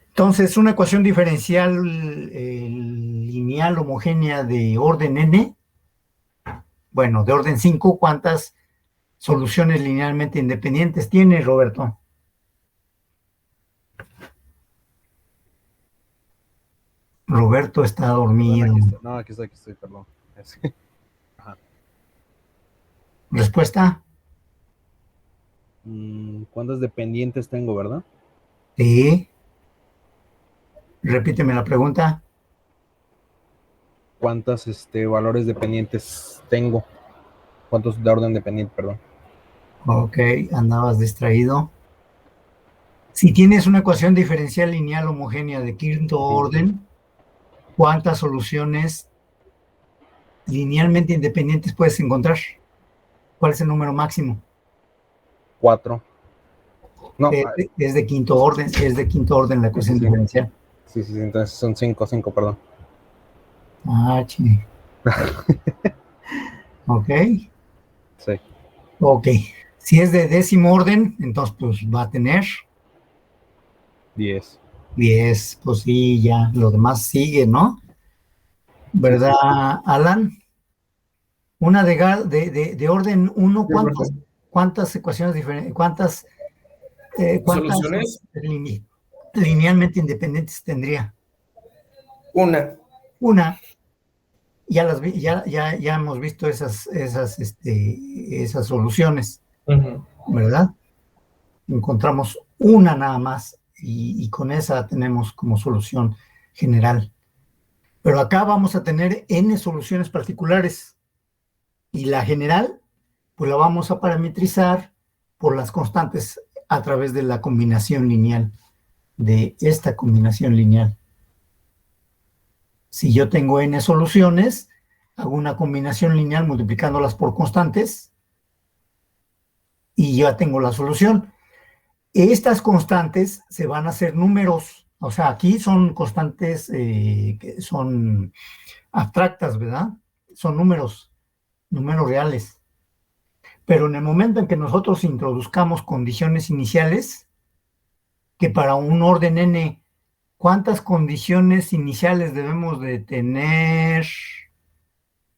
Entonces, una ecuación diferencial lineal homogénea de orden n, bueno, de orden 5, ¿cuántas soluciones linealmente independientes tiene, Roberto? Roberto está dormido. No, aquí estoy, perdón. Ajá. ¿Respuesta? ¿Cuántas dependientes tengo, verdad? Sí. Repíteme la pregunta. ¿Cuántos valores dependientes tengo? ¿Cuántos de orden dependiente, perdón? Ok, andabas distraído. Si tienes una ecuación diferencial lineal homogénea de quinto orden, ¿cuántas soluciones linealmente independientes puedes encontrar? ¿Cuál es el número máximo? 4. No, Es de quinto orden la ecuación diferencial. Sí, entonces son 5, perdón. Ah, chile. Ok. Sí. Ok. Si es de décimo orden, entonces pues va a tener 10. 10. Pues sí, ya, lo demás sigue, ¿no? ¿Verdad, Alan? Una de orden 1, ¿cuántas ecuaciones diferentes, cuántas ¿Soluciones? linealmente independientes tendría? Una. Ya hemos visto esas soluciones, ¿verdad? Encontramos una nada más y con esa tenemos como solución general. Pero acá vamos a tener n soluciones particulares y la general pues la vamos a parametrizar por las constantes a través de la combinación lineal, de esta combinación lineal. Si yo tengo n soluciones, hago una combinación lineal multiplicándolas por constantes y ya tengo la solución. Estas constantes se van a hacer números, o sea, aquí son constantes que son abstractas, ¿verdad? Son números reales. Pero en el momento en que nosotros introduzcamos condiciones iniciales, que para un orden n, ¿cuántas condiciones iniciales debemos de tener,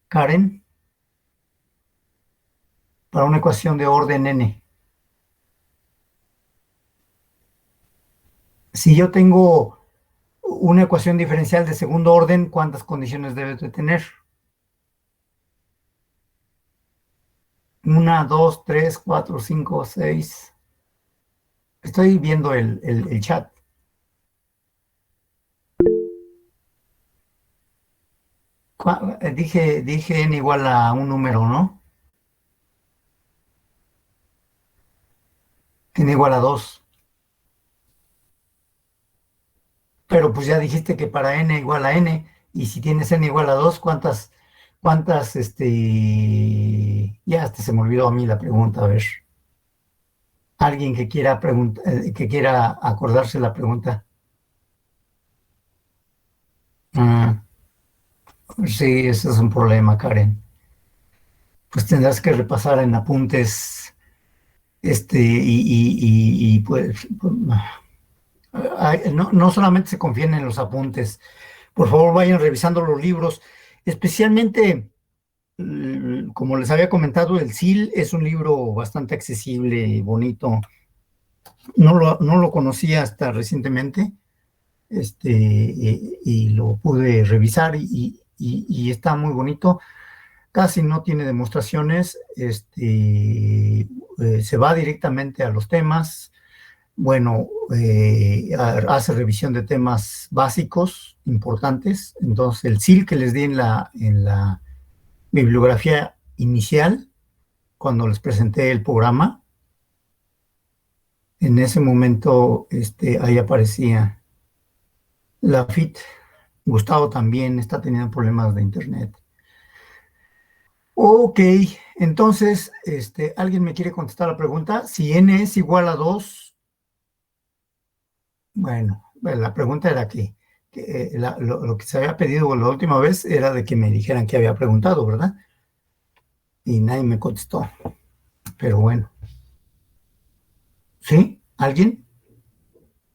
Karen? Para una ecuación de orden n. Si yo tengo una ecuación diferencial de segundo orden, ¿cuántas condiciones debe de tener? 1, 2, 3, 4, 5, 6. Estoy viendo el chat. Dije n igual a un número, ¿no? n igual a 2. Pero pues ya dijiste que para n igual a n, y si tienes n igual a 2, ¿cuántas, ya hasta se me olvidó a mí la pregunta, a ver. Alguien que quiera que quiera acordarse la pregunta. Sí, ese es un problema, Karen. Pues tendrás que repasar en apuntes, y pues, no solamente se confíen en los apuntes. Por favor, vayan revisando los libros, especialmente, como les había comentado, el SIL es un libro bastante accesible y bonito. No lo conocía hasta recientemente, y lo pude revisar y está muy bonito. Casi no tiene demostraciones, se va directamente a los temas. Bueno, hace revisión de temas básicos, importantes. Entonces, el SIL que les di en la bibliografía inicial, cuando les presenté el programa, en ese momento ahí aparecía la FIT. Gustavo también está teniendo problemas de internet. Ok, entonces, ¿alguien me quiere contestar la pregunta? Si n es igual a 2, bueno, la pregunta era que lo que se había pedido la última vez era de que me dijeran qué había preguntado, ¿verdad? Y nadie me contestó, pero bueno. ¿Sí? ¿Alguien?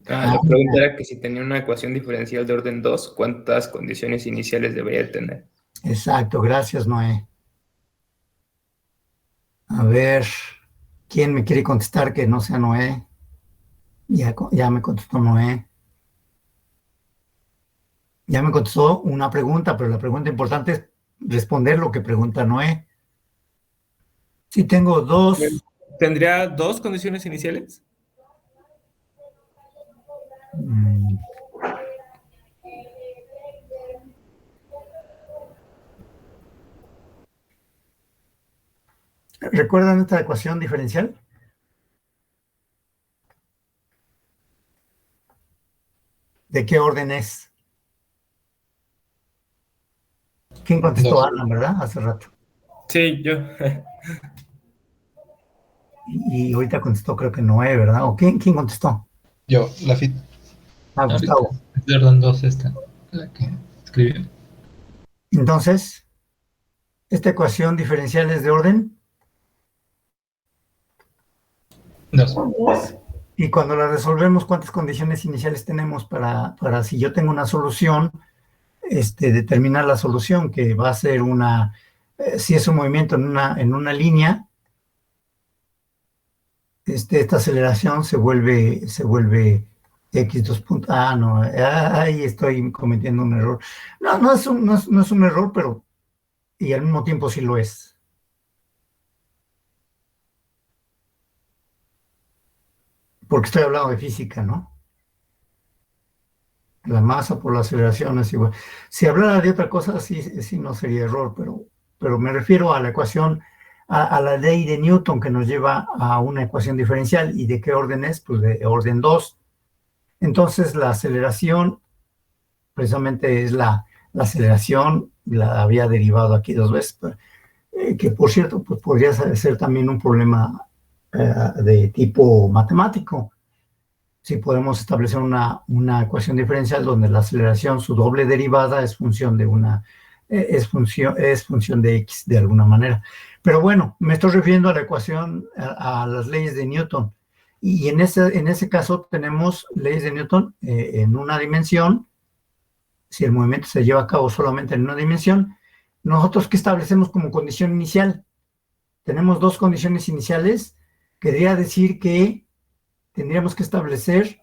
La pregunta era que si tenía una ecuación diferencial de orden 2, ¿cuántas condiciones iniciales debería tener? Exacto, gracias, Noé. A ver, ¿quién me quiere contestar que no sea Noé? Ya me contestó Noé. Ya me contestó una pregunta, pero la pregunta importante es responder lo que pregunta Noé. Si tengo 2. ¿Tendría 2 condiciones iniciales? ¿Recuerdan esta ecuación diferencial? ¿De qué orden es? ¿Quién contestó? 2. Alan, ¿verdad? Hace rato. Sí, yo. Y ahorita contestó, creo que Noé, ¿verdad? ¿O quién contestó? Yo, la FIT. Gustavo. Es de orden 2 esta, la que escribí. Entonces, ¿esta ecuación diferencial es de orden? 2. Y cuando la resolvemos, ¿cuántas condiciones iniciales tenemos para si yo tengo una solución, determinar la solución, que va a ser si es un movimiento en una línea, esta aceleración se vuelve x2 puntos. No, ahí estoy cometiendo un error. No es un error, pero y al mismo tiempo sí lo es. Porque estoy hablando de física, ¿no? La masa por la aceleración es igual. Si hablara de otra cosa, sí no sería error, pero me refiero a la ecuación, a la ley de Newton que nos lleva a una ecuación diferencial. ¿Y de qué orden es? Pues de orden 2. Entonces, la aceleración precisamente es la aceleración, la había derivado aquí 2 veces, que por cierto, pues podría ser también un problema de tipo matemático. Si podemos establecer una ecuación diferencial donde la aceleración, su doble derivada, es función de es función de x de alguna manera. Pero bueno, me estoy refiriendo a la ecuación, a las leyes de Newton. Y en ese caso tenemos leyes de Newton en una dimensión. Si el movimiento se lleva a cabo solamente en una dimensión, nosotros, ¿qué establecemos como condición inicial? Tenemos 2 condiciones iniciales. Querría decir que tendríamos que establecer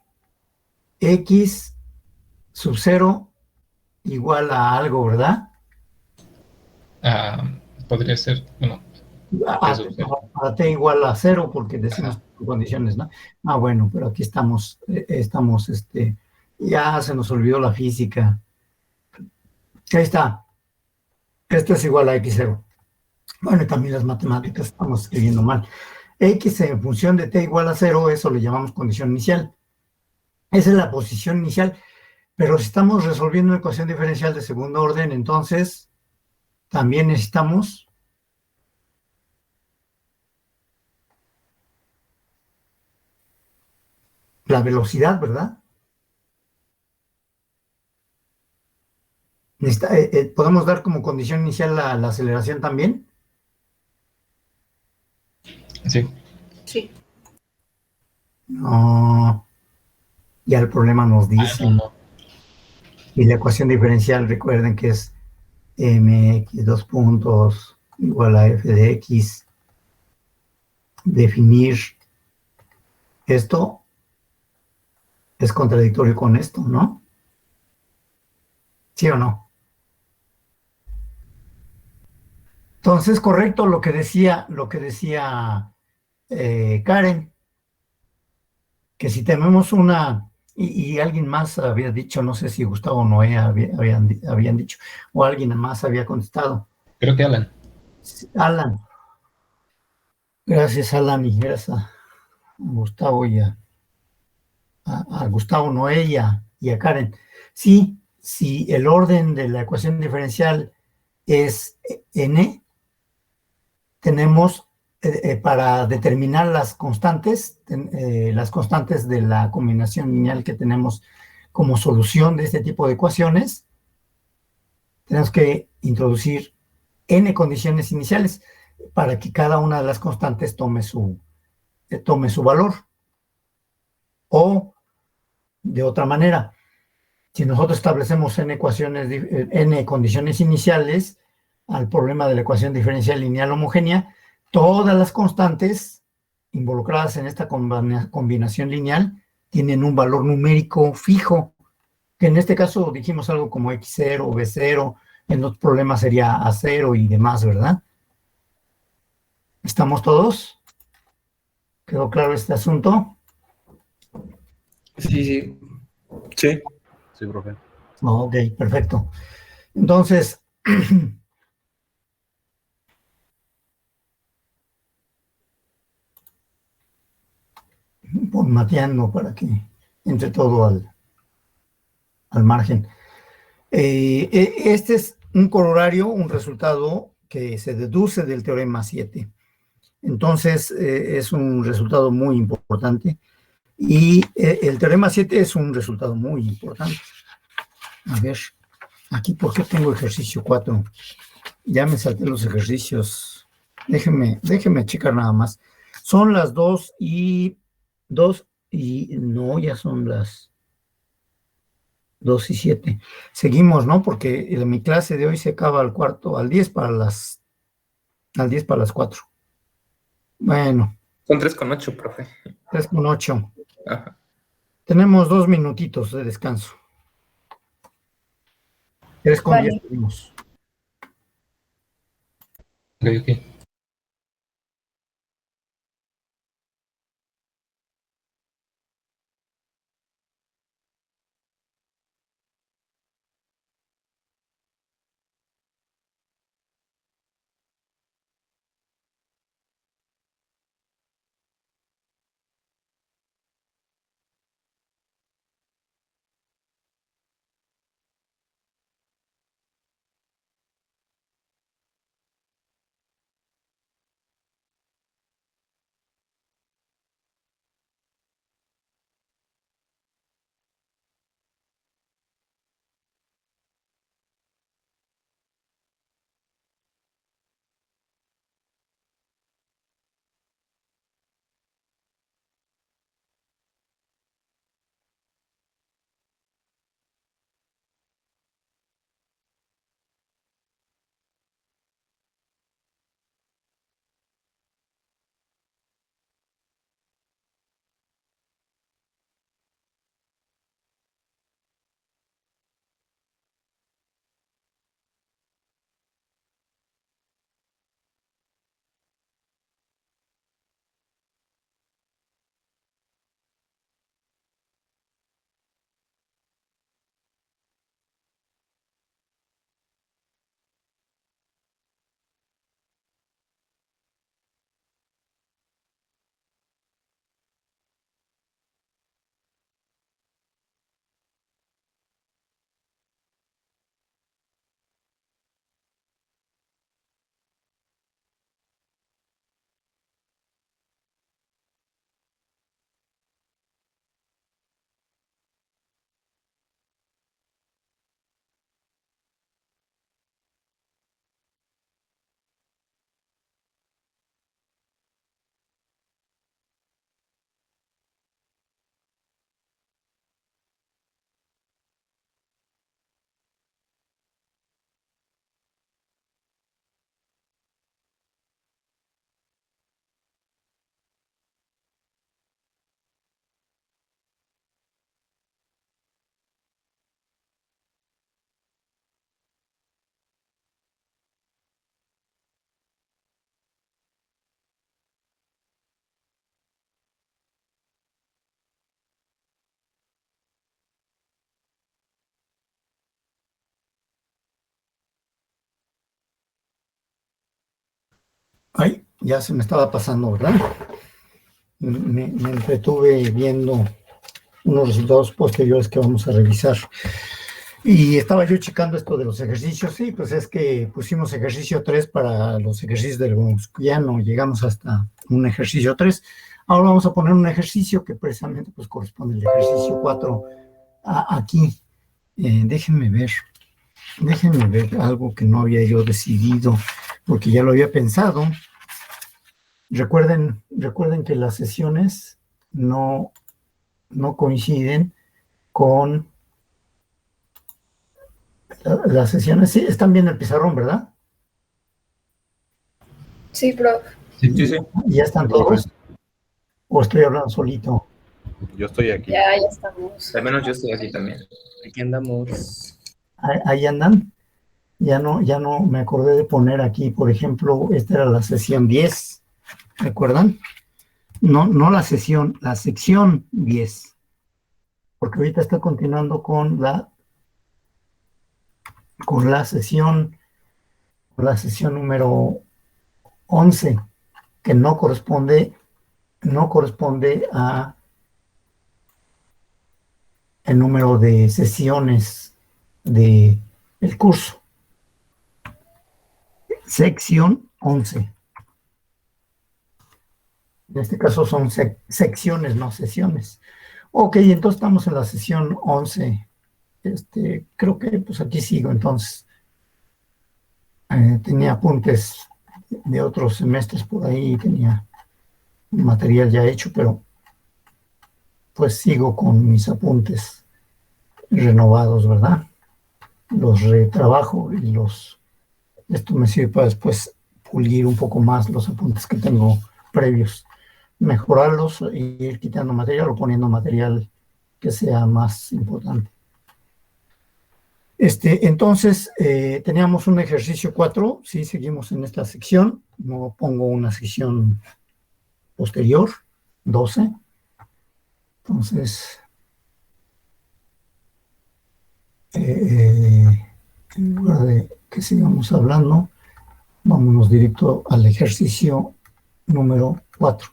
x sub 0 igual a algo, ¿verdad? Podría ser, bueno, A t igual a 0, porque decimos condiciones, ¿no? Bueno, pero aquí estamos, ya se nos olvidó la física. Ahí está. Esto es igual a x0. Bueno, y también las matemáticas estamos escribiendo mal. X en función de t igual a 0, eso le llamamos condición inicial. Esa es la posición inicial. Pero si estamos resolviendo una ecuación diferencial de segundo orden, entonces también necesitamos la velocidad, ¿verdad? ¿Podemos dar como condición inicial la aceleración también? Sí. Sí. No. Ya el problema nos dice. No. Y la ecuación diferencial, recuerden que es mx dos puntos igual a f de x. Definir esto es contradictorio con esto, ¿no? ¿Sí o no? Entonces, correcto lo que decía Karen, que si tenemos una, y alguien más había dicho, no sé si Gustavo o Noé habían dicho, o alguien más había contestado. Creo que Alan. Alan. Gracias, Alan, y gracias a Gustavo a Gustavo Noé y a Karen. Sí, si el orden de la ecuación diferencial es n, tenemos para determinar las constantes de la combinación lineal que tenemos como solución de este tipo de ecuaciones, tenemos que introducir n condiciones iniciales para que cada una de las constantes tome su valor. O de otra manera, si nosotros establecemos n condiciones iniciales al problema de la ecuación diferencial lineal homogénea, todas las constantes involucradas en esta combinación lineal tienen un valor numérico fijo, que en este caso dijimos algo como x0, b0, en otros problemas sería a0 y demás, ¿verdad? ¿Estamos todos? ¿Quedó claro este asunto? Sí, sí. Sí. Sí, profe. Ok, perfecto. Entonces, formateando para que entre todo al margen. Este es un corolario, un resultado que se deduce del teorema 7. Entonces, es un resultado muy importante. Y el teorema 7 es un resultado muy importante. A ver, aquí, ¿por qué tengo ejercicio 4? Ya me salté los ejercicios. Déjeme checar nada más. Son las 2 y no, ya son las 2 y 7. Seguimos, ¿no? Porque mi clase de hoy se acaba al 10 al 10 para las 4. Bueno, Son 3,8, profe. 3:08. Ajá. Tenemos 2 minutitos de descanso. 3:10 Vale. seguimos. Ok. Ay, ya se me estaba pasando, ¿verdad? Me entretuve viendo unos resultados posteriores que vamos a revisar. Y estaba yo checando esto de los ejercicios. Sí, pues es que pusimos ejercicio 3 para los ejercicios del Gaussiano. Llegamos hasta un ejercicio 3. Ahora vamos a poner un ejercicio que precisamente pues corresponde al ejercicio 4 aquí. Déjenme ver algo que no había yo decidido, porque ya lo había pensado. Recuerden que las sesiones no coinciden con las sesiones. Sí, están bien el pizarrón, ¿verdad? Sí, prof. Sí, sí. ¿Ya están todos? ¿O estoy hablando solito? Yo estoy aquí. Ya estamos. Al menos yo estoy aquí también. Aquí andamos. Ahí andan. Ya no me acordé de poner aquí, por ejemplo, esta era la sesión 10, ¿recuerdan? No la sesión, la sección 10, porque ahorita está continuando con la sesión número 11, que no corresponde a el número de sesiones del curso. Sección 11. En este caso son secciones, no sesiones. Ok, entonces estamos en la sesión 11. Creo que pues aquí sigo entonces. Tenía apuntes de otros semestres por ahí, tenía material ya hecho, pero pues sigo con mis apuntes renovados, ¿verdad? Los retrabajo y esto me sirve para después pulir un poco más los apuntes que tengo previos, mejorarlos e ir quitando material o poniendo material que sea más importante. Entonces, teníamos un ejercicio 4, sí, seguimos en esta sección, no pongo una sección posterior, 12. Entonces, en lugar de que sigamos hablando, vámonos directo al ejercicio número 4.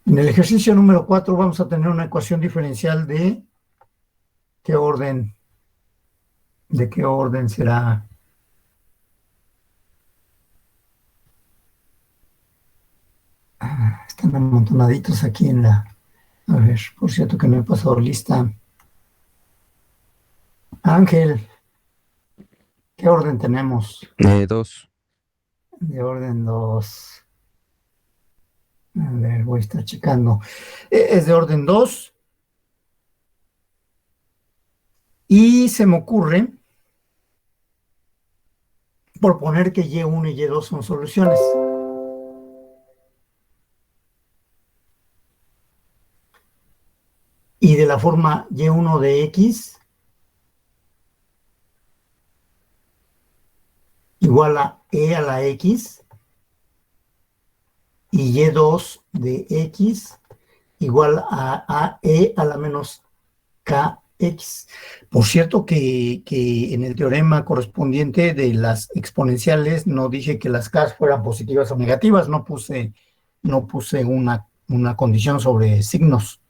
En el ejercicio número 4 vamos a tener una ecuación diferencial de qué orden será. Están amontonaditos aquí en la... A ver, por cierto que no he pasado lista. Ángel, ¿qué orden tenemos? 2. De orden 2. A ver, voy a estar checando. Es de orden 2. Y se me ocurre proponer que Y1 y Y2 son soluciones. Y de la forma Y1 de X igual a E a la X y Y2 de X igual a E a la menos KX. Por cierto que en el teorema correspondiente de las exponenciales no dije que las K fueran positivas o negativas, no puse una condición sobre signos.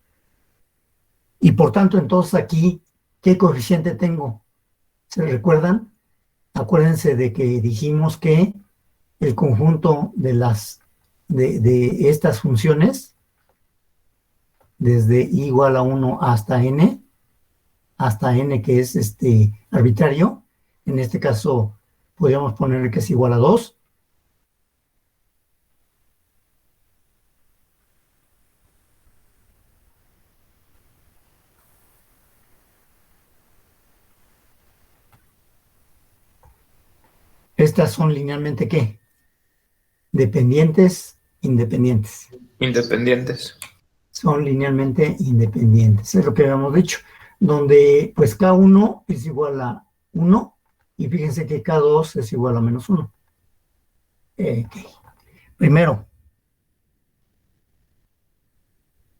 Y por tanto, entonces aquí, ¿qué coeficiente tengo? ¿Se recuerdan? Acuérdense de que dijimos que el conjunto de estas funciones, desde i igual a 1 hasta n que es arbitrario, en este caso podríamos ponerle que es igual a 2. Estas son linealmente, ¿qué? Dependientes, independientes. Independientes. Son linealmente independientes, es lo que habíamos dicho, donde pues K1 es igual a 1 y fíjense que K2 es igual a menos 1. Okay. Primero,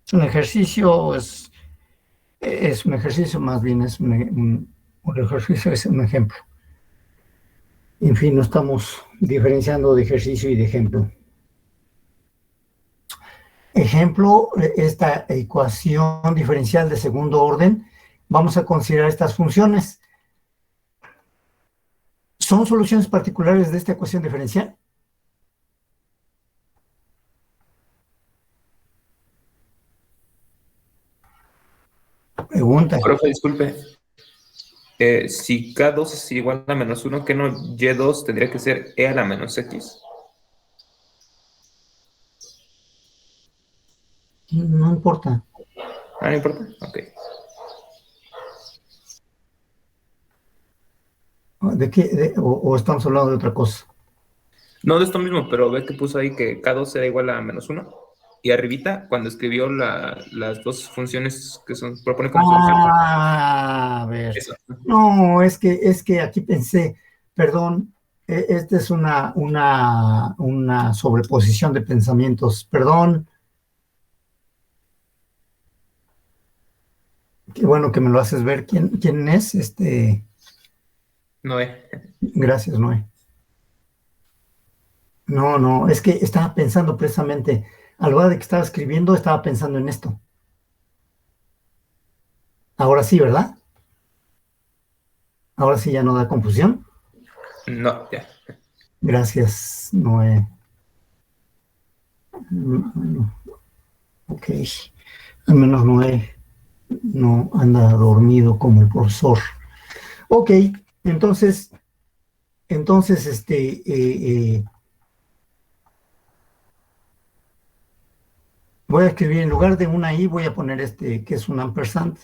es un ejercicio, es un ejercicio, más bien es un ejercicio, es un ejemplo. En fin, no estamos diferenciando de ejercicio y de ejemplo. Ejemplo, esta ecuación diferencial de segundo orden, vamos a considerar estas funciones. ¿Son soluciones particulares de esta ecuación diferencial? Pregunta. Profe, disculpe. Si K2 es igual a -1, ¿qué no Y2 tendría que ser E a la menos X? No importa. Ah, no importa. Ok. ¿De qué? ¿O estamos hablando de otra cosa? No de esto mismo, pero ve que puso ahí que K2 era igual a -1. Y arribita, cuando escribió las dos funciones que propone como solución. A ver. Eso. No, es que aquí pensé, perdón, esta es una sobreposición de pensamientos. Perdón. Qué bueno que me lo haces ver. ¿Quién es? Noé. Gracias, Noé. No, es que estaba pensando precisamente, a la hora de que estaba escribiendo, estaba pensando en esto. Ahora sí, ¿verdad? Ahora sí ya no da confusión. No, ya. Gracias, Noé. Ok. Al menos Noé no anda dormido como el profesor. Ok, entonces, voy a escribir en lugar de una I, voy a poner que es un ampersand.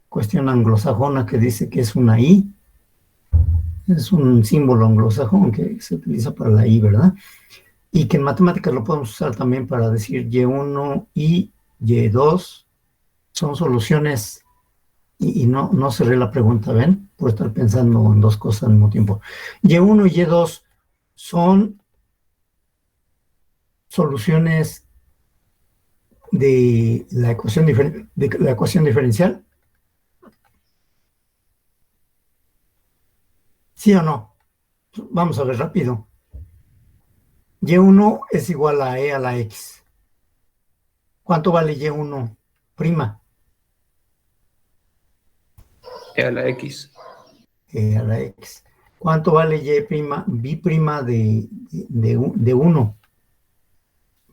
Cuestión anglosajona que dice que es una I. Es un símbolo anglosajón que se utiliza para la I, ¿verdad? Y que en matemáticas lo podemos usar también para decir Y1 y Y2 son soluciones, y no cerré la pregunta, ¿ven? Por estar pensando en dos cosas al mismo tiempo. Y1 y Y2 son soluciones de la ecuación diferencial. ¿Sí o no? Vamos a ver rápido. Y1 es igual a E a la X. ¿Cuánto vale Y1 prima? E a la X. E a la X. ¿Cuánto vale Y prima, B prima de 1?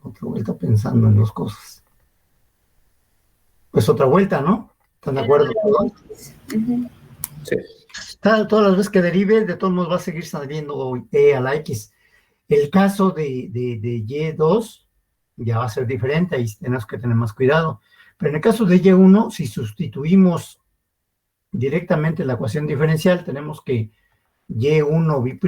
Otra vuelta pensando en dos cosas. Pues otra vuelta, ¿no? ¿Están de acuerdo todos? Sí. Todas las veces que derive, de todos modos va a seguir saliendo E a la X. El caso de Y2 ya va a ser diferente, ahí tenemos que tener más cuidado. Pero en el caso de Y1, si sustituimos directamente la ecuación diferencial, tenemos que Y1 B'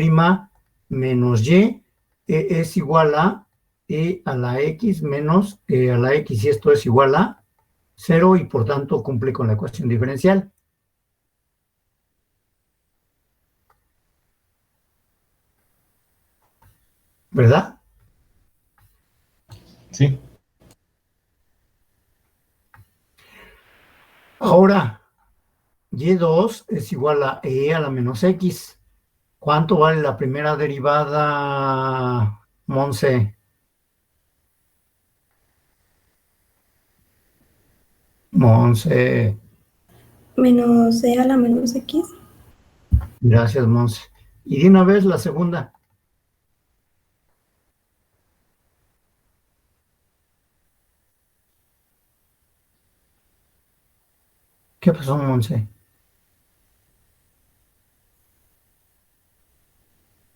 menos Y es igual a E a la X menos E a la X, y esto es igual a 0, y por tanto cumple con la ecuación diferencial. ¿Verdad? Sí. Ahora, Y2 es igual a E a la menos X. ¿Cuánto vale la primera derivada, Monse? Monse, Menos E a la menos X. gracias, Monse. Y de una vez la segunda. ¿Qué pasó, Monse?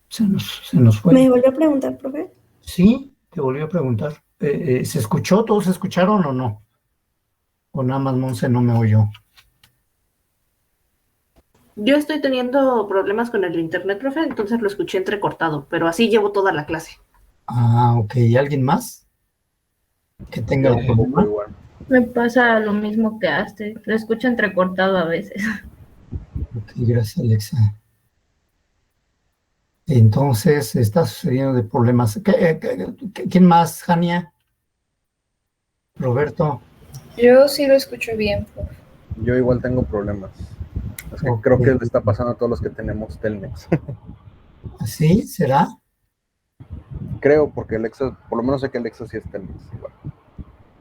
Se nos fue. ¿Me volvió a preguntar, profe? Sí, te volví a preguntar. ¿Se escuchó? ¿Todos escucharon o no? O nada más Monse no me oyó. Yo estoy teniendo problemas con el internet, profe, entonces lo escuché entrecortado, pero así llevo toda la clase. Ah, ok. ¿Y alguien más que tenga Yo el tampoco problema? igual. Me pasa lo mismo que Aster, lo escucho entrecortado a veces. Ok, gracias, Alexa. Entonces, está sucediendo de problemas. ¿Quién más, Jania? Roberto. Yo sí lo escucho bien, profe. Yo igual tengo problemas. Es que Ok. creo que le está pasando a todos los que tenemos Telmex. ¿Así será? Creo, porque Alexa, por lo menos sé que Alexa sí es Telmex. Igual.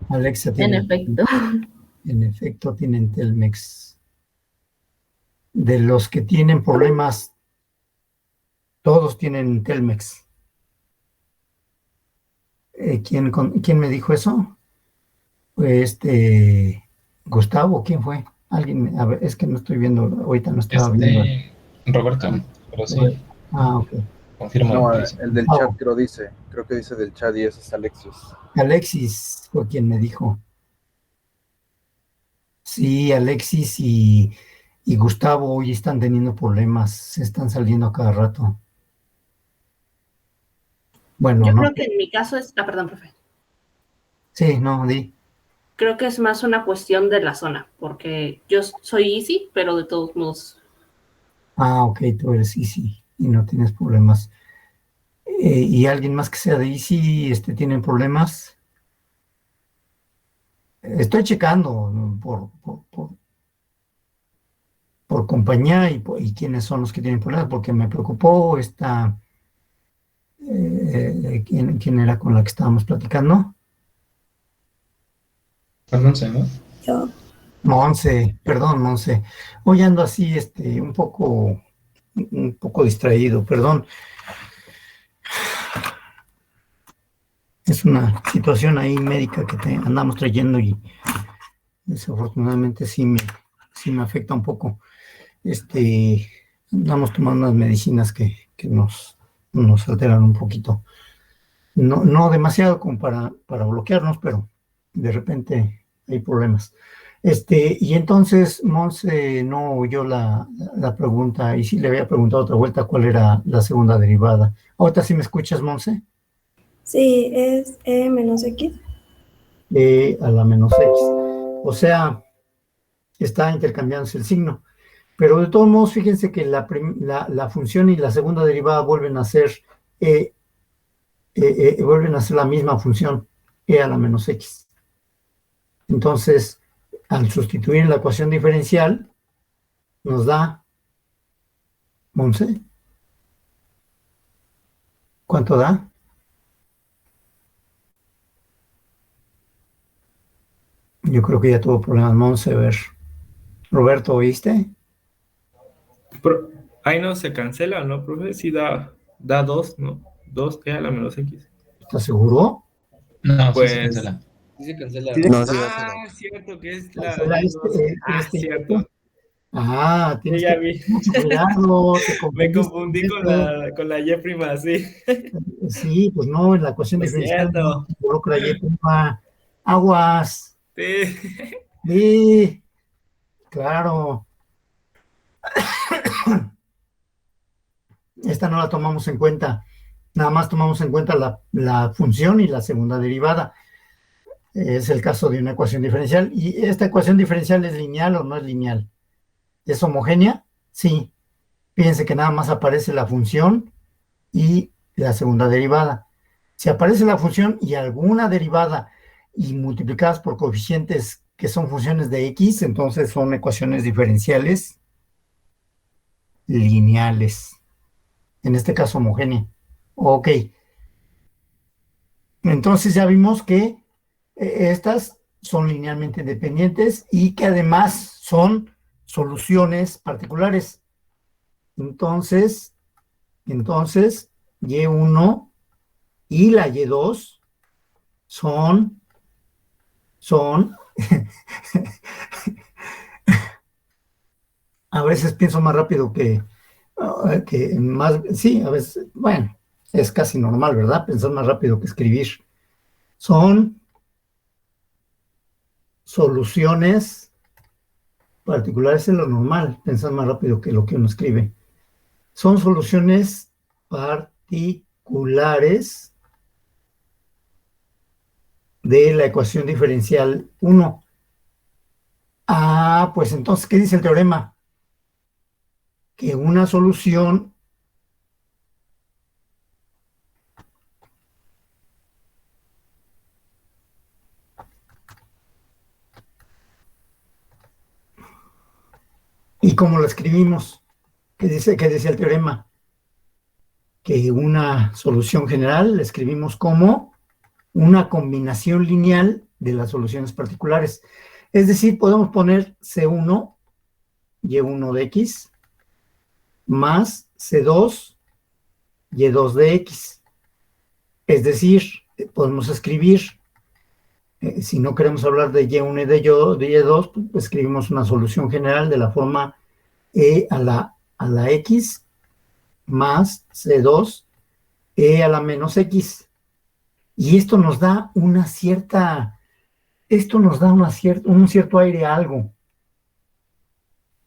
Alexa En tiene, efecto. en efecto, tienen Telmex. De los que tienen problemas, todos tienen Telmex. ¿Quién me dijo eso? Fue Gustavo, ¿quién fue? Alguien, a ver, es que no estoy viendo, ahorita no estaba viendo. Roberto, pero sí, Ok. confirmo lo No, que dice. el del chat creo que dice del chat y ese es Alexios. Alexis fue quien me dijo. Sí, Alexis y Gustavo hoy están teniendo problemas, se están saliendo a cada rato. Bueno, Yo no, creo que en mi caso es, perdón, profe. sí, no, di. Creo que es más una cuestión de la zona, porque yo soy Easy, pero de todos modos. Ok, tú eres Easy y no tienes problemas. ¿Y alguien más que sea de Easy, tienen problemas? Estoy checando, ¿no? por compañía y quiénes son los que tienen problemas, porque me preocupó ¿quién era con la que estábamos platicando? Perdónse, ¿no? Yo, Monse, perdón, Monse. Hoy ando así, un poco distraído, perdón. Es una situación ahí médica que andamos trayendo y desafortunadamente sí me afecta un poco. Andamos tomando unas medicinas que nos alteran un poquito. No demasiado como para bloquearnos, pero de repente hay problemas. Y entonces Monse no oyó la pregunta y sí le había preguntado otra vuelta cuál era la segunda derivada. ¿Ahorita sí me escuchas, Monse? sí, es E menos X. A la menos X. O sea, está intercambiándose el signo. Pero de todos modos, fíjense que la función y la segunda derivada eh, vuelven a ser la misma función, E a la menos X. Entonces, al sustituir la ecuación diferencial, nos da, Monse, ¿cuánto da? Yo creo que ya tuvo problemas, Monse. A ver, Roberto, ¿oíste? Ahí no se cancela, ¿no, profe? Sí da 2, ¿no? 2 a la menos X. ¿Estás seguro? No, sí se Pues. cancela. Sí se cancela. No, sí, Cierto que es ¿Cancela es 2. y Cierto. esto? Ah, Sí, tienes que ya tener vi. mucho cuidado, te Me confundiste con confundí con esto. la Y prima, sí. Sí, pues no, en la ecuación Es diferencial no cierto. se involucra Y prima. Aguas. Sí. Sí, claro. Esta no la tomamos en cuenta. Nada más tomamos en cuenta la función y la segunda derivada. Es el caso de una ecuación diferencial. ¿Y esta ecuación diferencial es lineal o no es lineal? ¿Es homogénea? Sí. Fíjense que nada más aparece la función y la segunda derivada. Si aparece la función y alguna derivada y multiplicadas por coeficientes que son funciones de x, entonces son ecuaciones diferenciales lineales. En este caso homogénea. Ok. Entonces ya vimos que estas son linealmente independientes y que además son soluciones particulares. Entonces, Y1 y la Y2 son, son, a veces pienso más rápido que más, sí, a veces, bueno, es casi normal, ¿verdad? Pensar más rápido que escribir. Son soluciones particulares en lo normal, pensar más rápido que lo que uno escribe. Son soluciones particulares de la ecuación diferencial 1. Pues entonces, ¿qué dice el teorema? Que una solución ¿Y cómo lo escribimos? ¿Qué decía el teorema? Que una solución general la escribimos como una combinación lineal de las soluciones particulares. Es decir, podemos poner C1, Y1 de X, más C2, Y2 de X. Es decir, podemos escribir, si no queremos hablar de Y1 y de Y2, pues escribimos una solución general de la forma E a la X más C2 E a la menos X. Y esto nos da un cierto aire a algo.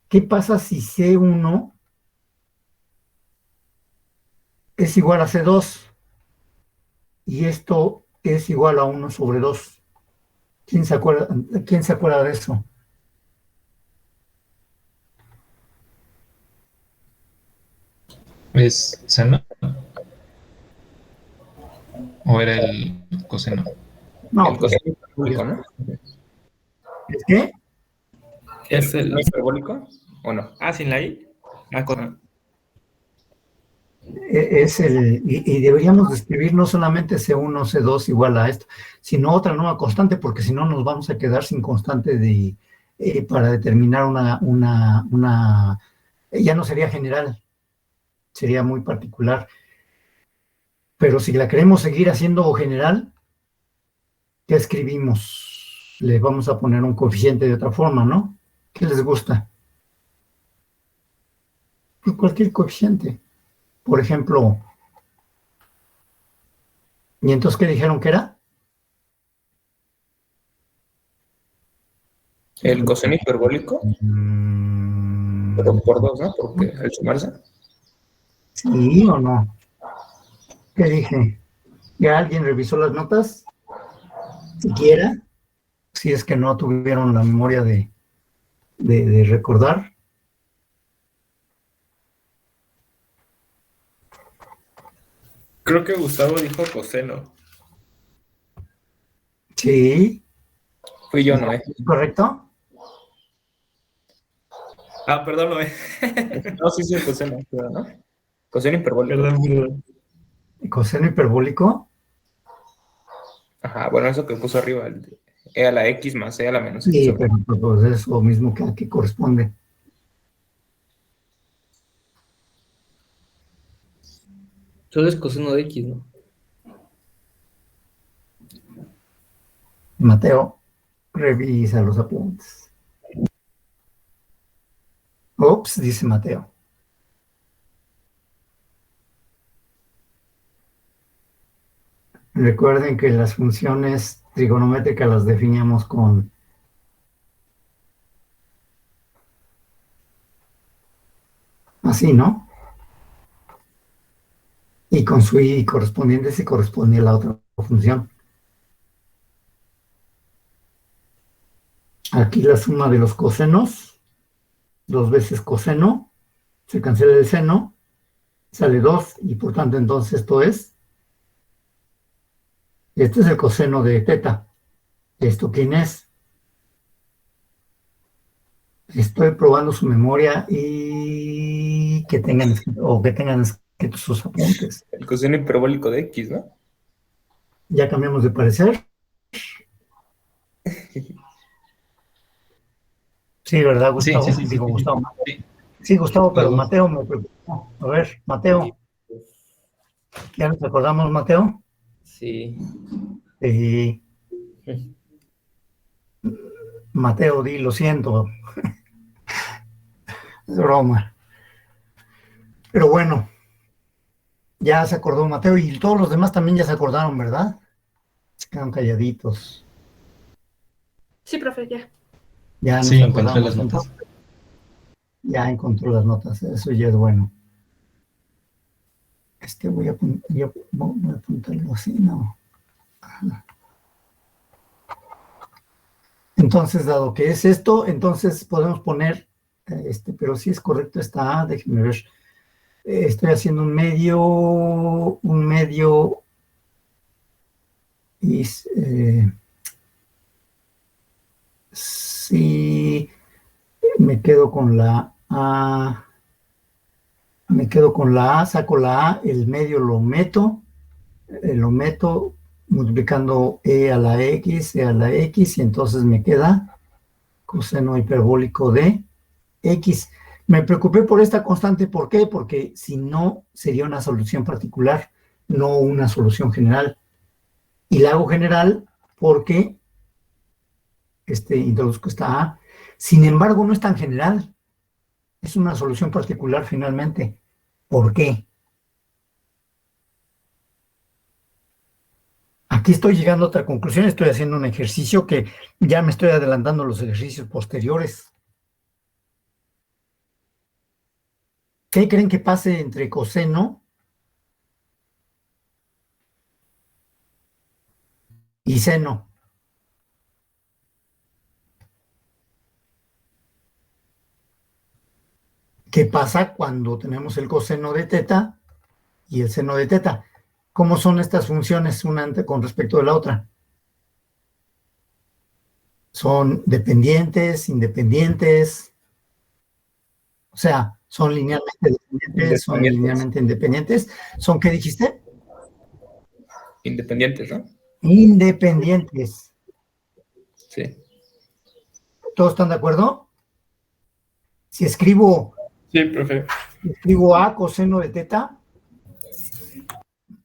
¿Qué pasa si C1 es igual a C2 y esto es igual a 1 sobre 2? ¿Quién se acuerda de eso? ¿Es seno? ¿O era el coseno? No, El coseno hiperbólico, ¿no? ¿es qué? Es el. ¿No hiperbólico o no? Ah, sin la I. Ah, con. Y deberíamos describir no solamente C1, C2 igual a esto, sino otra nueva constante, porque si no nos vamos a quedar sin constante para determinar ya no sería general, sería muy particular. Pero si la queremos seguir haciendo general, ¿qué escribimos? Le vamos a poner un coeficiente de otra forma, ¿no? ¿Qué les gusta? Pues cualquier coeficiente. Por ejemplo, ¿y entonces qué dijeron que era? El coseno hiperbólico, pero por 2, ¿no? Porque al sumarse. ¿Sí o no? ¿Qué dije? ¿Ya alguien revisó las notas? Siquiera, si es que no tuvieron la memoria de recordar. Creo que Gustavo dijo coseno. Sí, Fui yo, Noé. ¿correcto? Ah, perdón, Noé. No, sí, sí, coseno, ¿no? Coseno hiperbólico. Perdón. Coseno hiperbólico. Ajá, bueno, eso que puso arriba, el E a la X más E a la menos X. Sí, pero pues es lo mismo que aquí corresponde. Solo es coseno de X, ¿no? Mateo, revisa los apuntes. Ups, dice Mateo. Recuerden que las funciones trigonométricas las definíamos con así, ¿no? Y con su i correspondiente se correspondía a la otra función. Aquí la suma de los cosenos, 2 veces coseno, se cancela el seno, sale 2 y por tanto entonces este es el coseno de teta. ¿Esto quién es? Estoy probando su memoria y que tengan escritos sus apuntes. El coseno hiperbólico de X, ¿no? Ya cambiamos de parecer. Sí, ¿verdad, Gustavo? Sí. Digo, Gustavo. Sí. Sí, Gustavo, pero Luego. Mateo me preocupó. A ver, Mateo. ¿Ya nos acordamos, Mateo? Sí. Mateo, lo siento. Es broma. Pero bueno, ya se acordó Mateo y todos los demás también ya se acordaron, ¿verdad? Se quedaron calladitos. Sí, profe, ya. Ya nos Sí, encontré acordamos. las notas. Entonces, ya encontró las notas, eso ya es bueno. Voy a apuntarlo así, ¿no? Entonces, dado que es esto, entonces podemos poner, pero si es correcto está A, déjenme ver. Estoy haciendo un medio, y si me quedo con la Me quedo con la A, saco la A, el medio lo meto multiplicando e a la x, y entonces me queda coseno hiperbólico de x. Me preocupé por esta constante, ¿por qué? Porque si no, sería una solución particular, no una solución general. Y la hago general porque introduzco esta A. Sin embargo, no es tan general. Es una solución particular finalmente. ¿Por qué? Aquí estoy llegando a otra conclusión, estoy haciendo un ejercicio que ya me estoy adelantando a los ejercicios posteriores. ¿Qué creen que pase entre coseno y seno? ¿Qué pasa cuando tenemos el coseno de teta y el seno de teta? ¿Cómo son estas funciones una con respecto de la otra? ¿Son dependientes, independientes? O sea, ¿son linealmente dependientes, son linealmente independientes? ¿Son qué dijiste? Independientes, ¿no? Independientes. Sí. ¿Todos están de acuerdo? Si escribo Sí, profe. A coseno de teta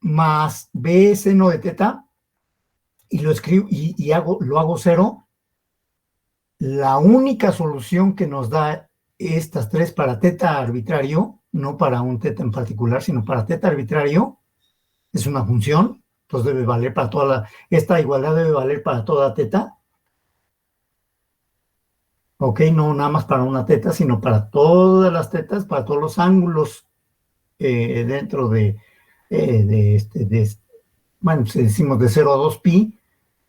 más B seno de teta y lo escribo lo hago cero, la única solución que nos da estas tres para teta arbitrario, no para un teta en particular, sino para teta arbitrario, es una función, entonces debe valer para esta igualdad debe valer para toda teta. Ok, no nada más para una teta, sino para todas las tetas, para todos los ángulos dentro bueno, si decimos de 0 a 2pi,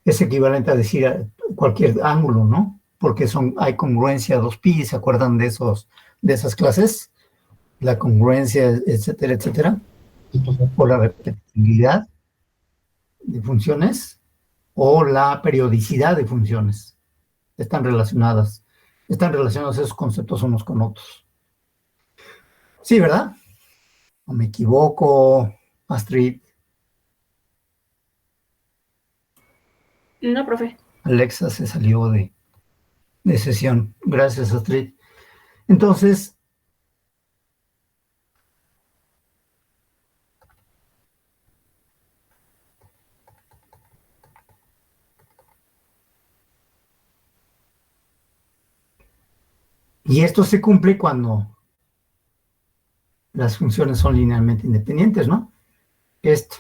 es equivalente a decir cualquier ángulo, ¿no? Porque hay congruencia a 2pi, ¿se acuerdan de esas clases? La congruencia, etcétera, etcétera, o la repetibilidad de funciones, o la periodicidad de funciones. Están relacionados esos conceptos unos con otros. Sí, ¿verdad? ¿O me equivoco, Astrid? No, profe. Alexa se salió de sesión. Gracias, Astrid. Entonces, y esto se cumple cuando las funciones son linealmente independientes, ¿no? Esto.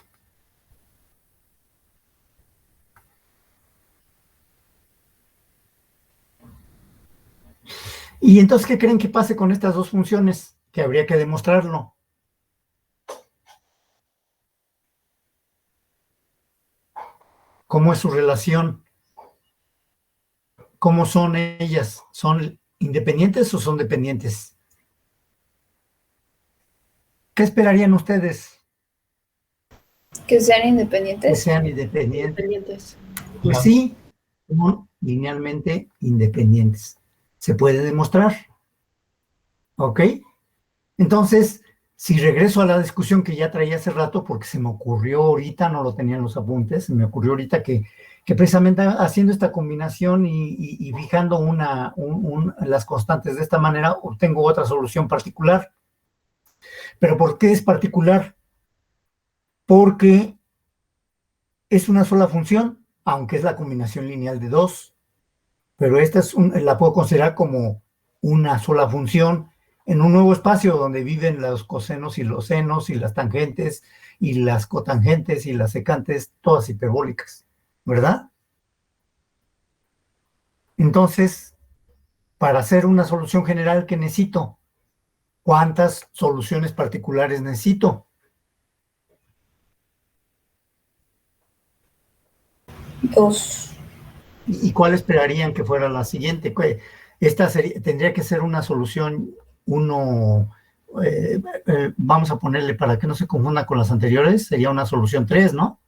Y entonces, ¿qué creen que pase con estas dos funciones? Que habría que demostrarlo. ¿Cómo es su relación? ¿Cómo son ellas? ¿Son independientes o son dependientes? ¿Qué esperarían ustedes? Que sean Que independientes. sean independientes. Independientes. Pues sí, son linealmente independientes. Se puede demostrar. ¿Ok? Entonces, si regreso a la discusión que ya traía hace rato, porque se me ocurrió ahorita, no lo tenía en los apuntes, se me ocurrió ahorita que precisamente haciendo esta combinación y fijando las constantes de esta manera, obtengo otra solución particular. ¿Pero por qué es particular? Porque es una sola función, aunque es la combinación lineal de dos, pero esta la puedo considerar como una sola función en un nuevo espacio donde viven los cosenos y los senos y las tangentes y las cotangentes y las secantes, todas hiperbólicas, ¿verdad? Entonces, para hacer una solución general, ¿qué necesito? ¿Cuántas soluciones particulares necesito? Dos. ¿Y cuál esperarían que fuera la siguiente? Esta tendría que ser una solución vamos a ponerle para que no se confunda con las anteriores, sería una solución 3, ¿no?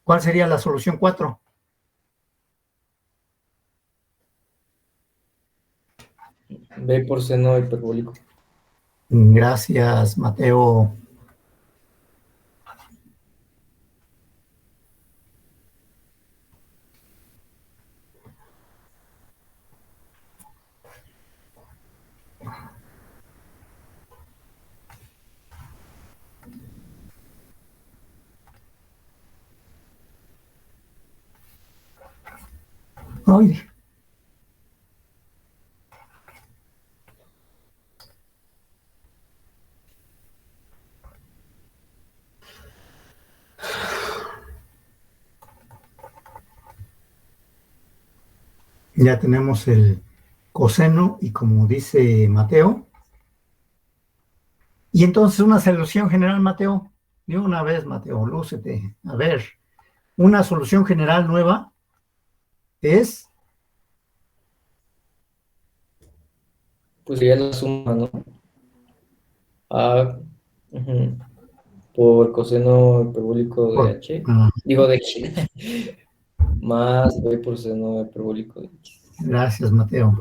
¿Cuál sería la solución 4? B por seno hiperbólico. Gracias, Mateo. Ay, ya tenemos el coseno y como dice Mateo. Y entonces una solución general, Mateo. De una vez, Mateo, lúcete. A ver, una solución general nueva es, Pues sería la suma, ¿no? A por coseno hiperbólico de H. Digo de X. Más B por seno hiperbólico de X. gracias, Mateo.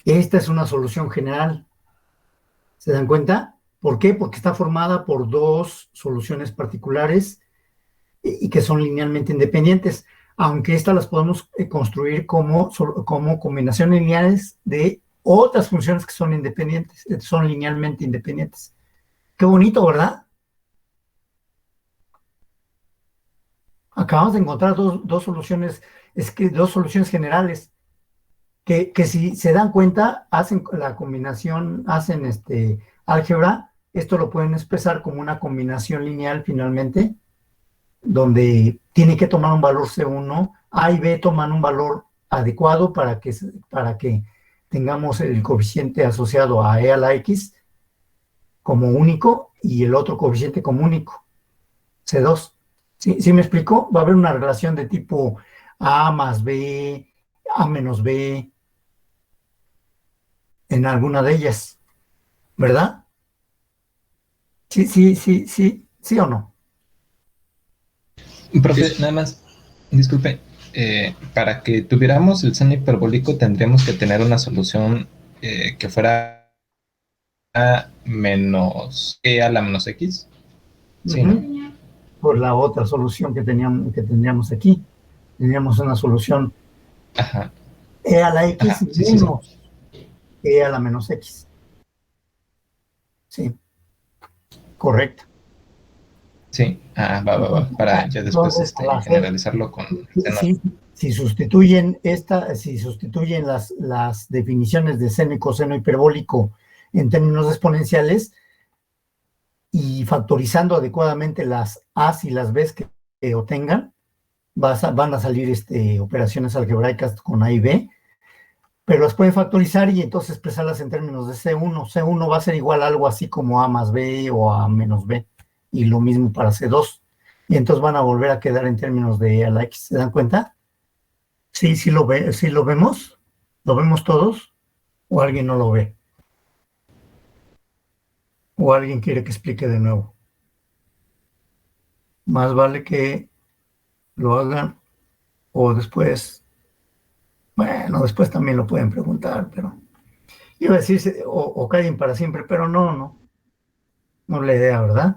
Esta es una solución general. ¿Se dan cuenta? ¿Por qué? Porque está formada por dos soluciones particulares y que son linealmente independientes, aunque estas las podemos construir como combinaciones lineales de otras funciones que son independientes, son linealmente independientes. Qué bonito, ¿verdad? Acabamos de encontrar dos soluciones, dos soluciones generales, que si se dan cuenta, hacen la combinación, hacen álgebra, esto lo pueden expresar como una combinación lineal finalmente, donde tiene que tomar un valor C1, A y B toman un valor adecuado para que tengamos el coeficiente asociado a E a la X como único y el otro coeficiente como único, C2. ¿Sí me explico? Va a haber una relación de tipo A más B, A menos B, en alguna de ellas, ¿verdad? Sí o no. Profe, nada más, disculpe, para que tuviéramos el seno hiperbólico tendríamos que tener una solución que fuera a menos E a la menos X. Sí, ¿no? Por la otra solución que tendríamos aquí. Tendríamos una solución E a la X menos E a la menos X. Sí, correcto. Sí, va, para ya después generalizarlo con sí, si sustituyen las definiciones de seno y coseno hiperbólico en términos exponenciales y factorizando adecuadamente las A's y las B's que obtengan, van a salir operaciones algebraicas con A y B, pero las pueden factorizar y entonces expresarlas en términos de C1. C1 va a ser igual a algo así como A más B o A menos B, y lo mismo para C2. Y entonces van a volver a quedar en términos de E a la X. ¿Se dan cuenta? Sí lo vemos. ¿Lo vemos todos? ¿O alguien no lo ve? ¿O alguien quiere que explique de nuevo? Más vale que lo hagan o después. Bueno, después también lo pueden preguntar, pero iba a decir o callen para siempre, pero no es la idea, ¿verdad?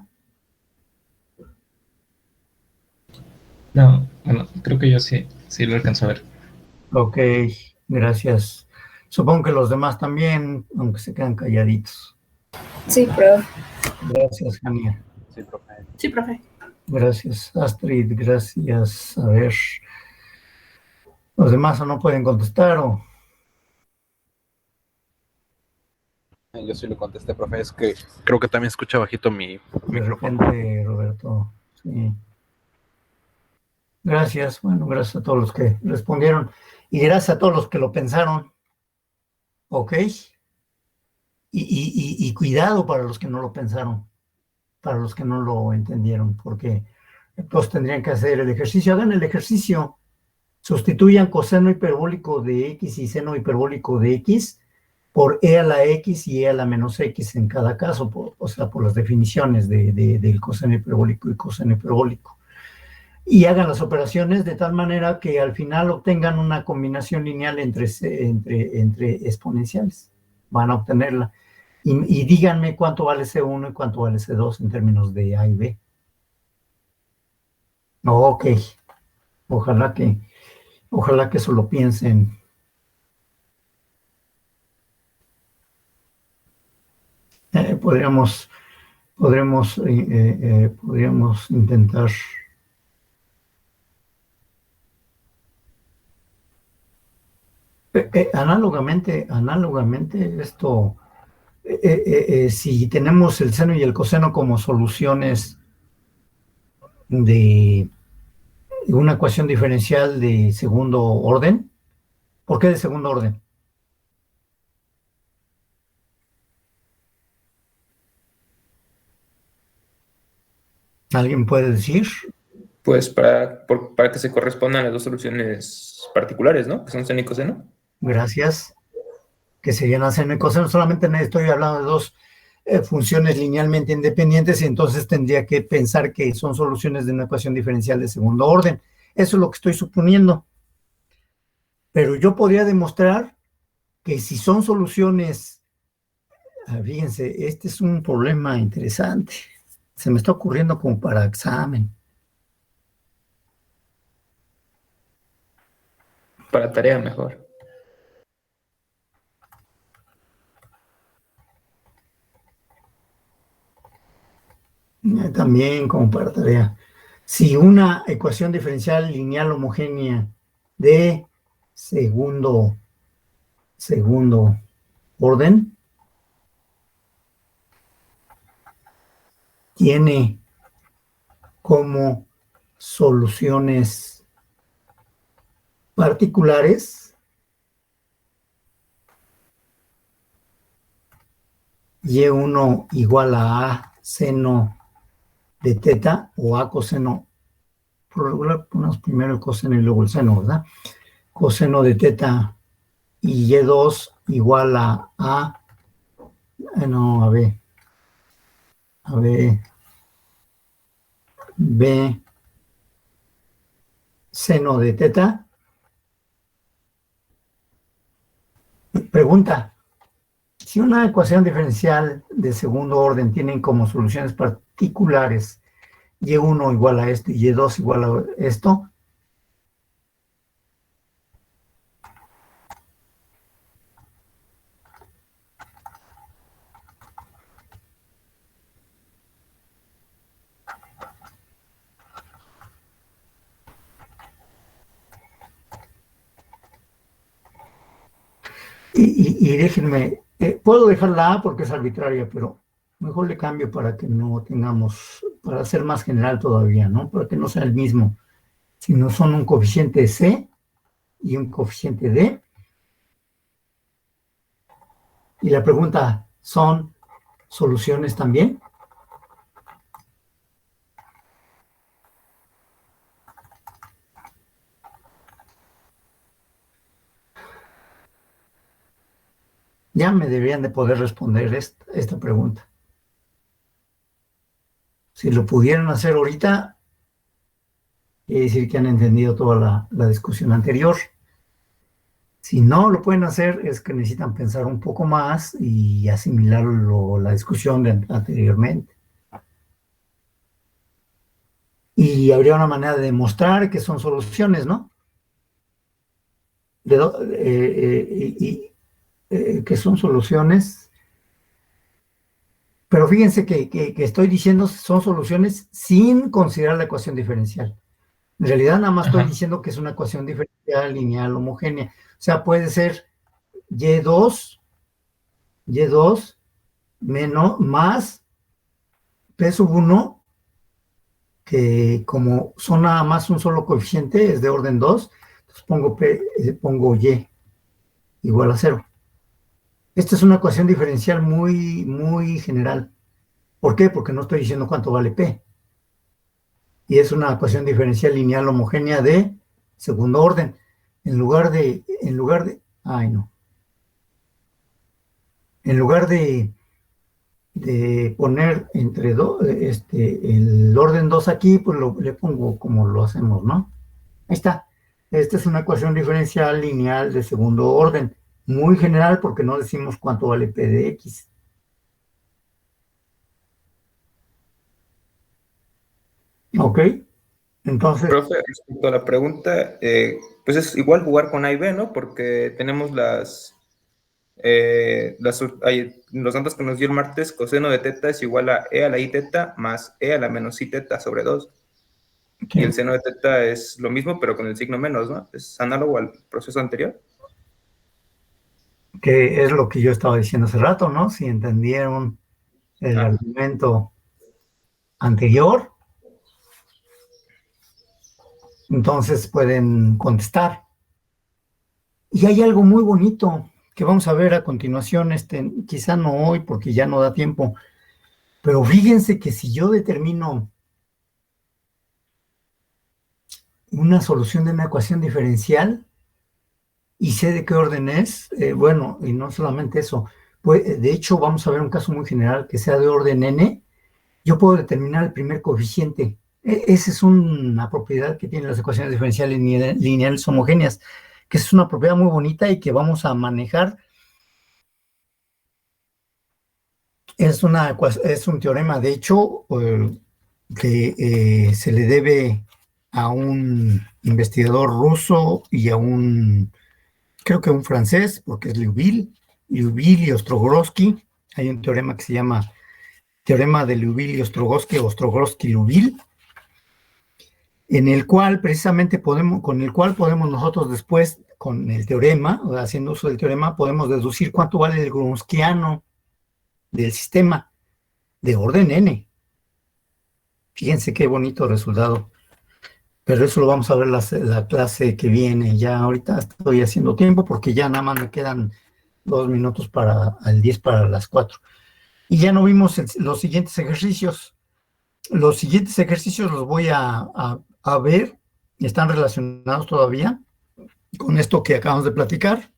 No, bueno, creo que yo sí lo alcanzo a ver. Ok, gracias. Supongo que los demás también, aunque se quedan calladitos. Sí, profe. Gracias, Jania. Sí, profe. Sí, profe. Gracias, Astrid. Gracias. A ver, los demás no pueden contestar o... Yo sí lo contesté, profe. Es que creo que también escucha bajito mi De micrófono. repente, Roberto. Sí. Gracias. Bueno, gracias a todos los que respondieron y gracias a todos los que lo pensaron. ¿Ok? Y cuidado para los que no lo pensaron, para los que no lo entendieron, porque todos tendrían que hacer el ejercicio. Hagan el ejercicio. Sustituyan coseno hiperbólico de X y seno hiperbólico de X por E a la X y E a la menos X en cada caso, o sea, por las definiciones del coseno hiperbólico y coseno hiperbólico. Y hagan las operaciones de tal manera que al final obtengan una combinación lineal entre exponenciales. van a obtenerla. Y díganme cuánto vale C1 y cuánto vale C2 en términos de A y B. Ok, ojalá que eso lo piensen. Podríamos intentar. Análogamente esto, si tenemos el seno y el coseno como soluciones de una ecuación diferencial de segundo orden, ¿por qué de segundo orden? ¿Alguien puede decir? Pues para que se correspondan las dos soluciones particulares, ¿no? Que son seno y coseno. Gracias. Que serían seno y coseno. Solamente estoy hablando de dos funciones linealmente independientes y entonces tendría que pensar que son soluciones de una ecuación diferencial de segundo orden. Eso es lo que estoy suponiendo. Pero yo podría demostrar que si son soluciones, fíjense, este es un problema interesante. Se me está ocurriendo como para examen. Para tarea mejor. También como para tarea. Si una ecuación diferencial lineal homogénea de segundo orden tiene como soluciones particulares Y1 igual a A seno de teta o A coseno, por regular ponemos primero el coseno y luego el seno, ¿verdad? Coseno de teta y Y2 igual a B seno de teta. Pregunta, si una ecuación diferencial de segundo orden tiene como soluciones particulares Y1 igual a esto y Y2 igual a esto, y déjenme, puedo dejar la A porque es arbitraria, pero mejor le cambio para que no tengamos, para ser más general todavía, ¿no? Para que no sea el mismo, sino son un coeficiente C y un coeficiente D. Y la pregunta, ¿son soluciones también? Ya me deberían de poder responder esta pregunta. Si lo pudieran hacer ahorita, quiere decir que han entendido toda la discusión anterior. Si no lo pueden hacer, es que necesitan pensar un poco más y asimilar la discusión de anteriormente. Y habría una manera de demostrar que son soluciones, ¿no? Que son soluciones. Pero fíjense que estoy diciendo son soluciones sin considerar la ecuación diferencial. En realidad nada más estoy diciendo que es una ecuación diferencial lineal homogénea. O sea, puede ser Y2 menos más P sub 1, que como son nada más un solo coeficiente, es de orden 2, entonces pongo Y igual a 0. Esta es una ecuación diferencial muy, muy general. ¿Por qué? Porque no estoy diciendo cuánto vale P. Y es una ecuación diferencial lineal homogénea de segundo orden. En lugar de poner entre el orden 2 aquí, pues le pongo como lo hacemos, ¿no? Ahí está. Esta es una ecuación diferencial lineal de segundo orden. muy general porque no decimos cuánto vale P de X. ¿Ok? Entonces, Profe, respecto a la pregunta, pues es igual jugar con A y B, ¿no? Porque tenemos los datos que nos dio el martes, coseno de teta es igual a E a la I teta más E a la menos I teta sobre 2. Y el seno de teta es lo mismo, pero con el signo menos, ¿no? Es análogo al proceso anterior. que es lo que yo estaba diciendo hace rato, ¿no? Si entendieron el argumento anterior, entonces pueden contestar. Y hay algo muy bonito que vamos a ver a continuación, quizá no hoy porque ya no da tiempo, pero fíjense que si yo determino una solución de una ecuación diferencial y sé de qué orden es, bueno, y no solamente eso, pues, de hecho vamos a ver un caso muy general que sea de orden n, yo puedo determinar el primer coeficiente. Esa es una propiedad que tienen las ecuaciones diferenciales lineales homogéneas, que es una propiedad muy bonita y que vamos a manejar. Es un teorema, de hecho, que se le debe a un investigador ruso y a creo que un francés, porque es Liouville y Ostrogorski. Hay un teorema que se llama teorema de Liouville y Ostrogorski, Ostrogorski-Liouville, en el cual precisamente con el cual podemos nosotros después, con el teorema, haciendo uso del teorema, podemos deducir cuánto vale el Gromskiano del sistema de orden n. Fíjense qué bonito resultado. Pero eso lo vamos a ver la clase que viene. Ya ahorita estoy haciendo tiempo porque ya nada más me quedan 2 minutos para el 10 para las 4. Y ya no vimos los siguientes ejercicios. Los siguientes ejercicios los voy a ver. Están relacionados todavía con esto que acabamos de platicar.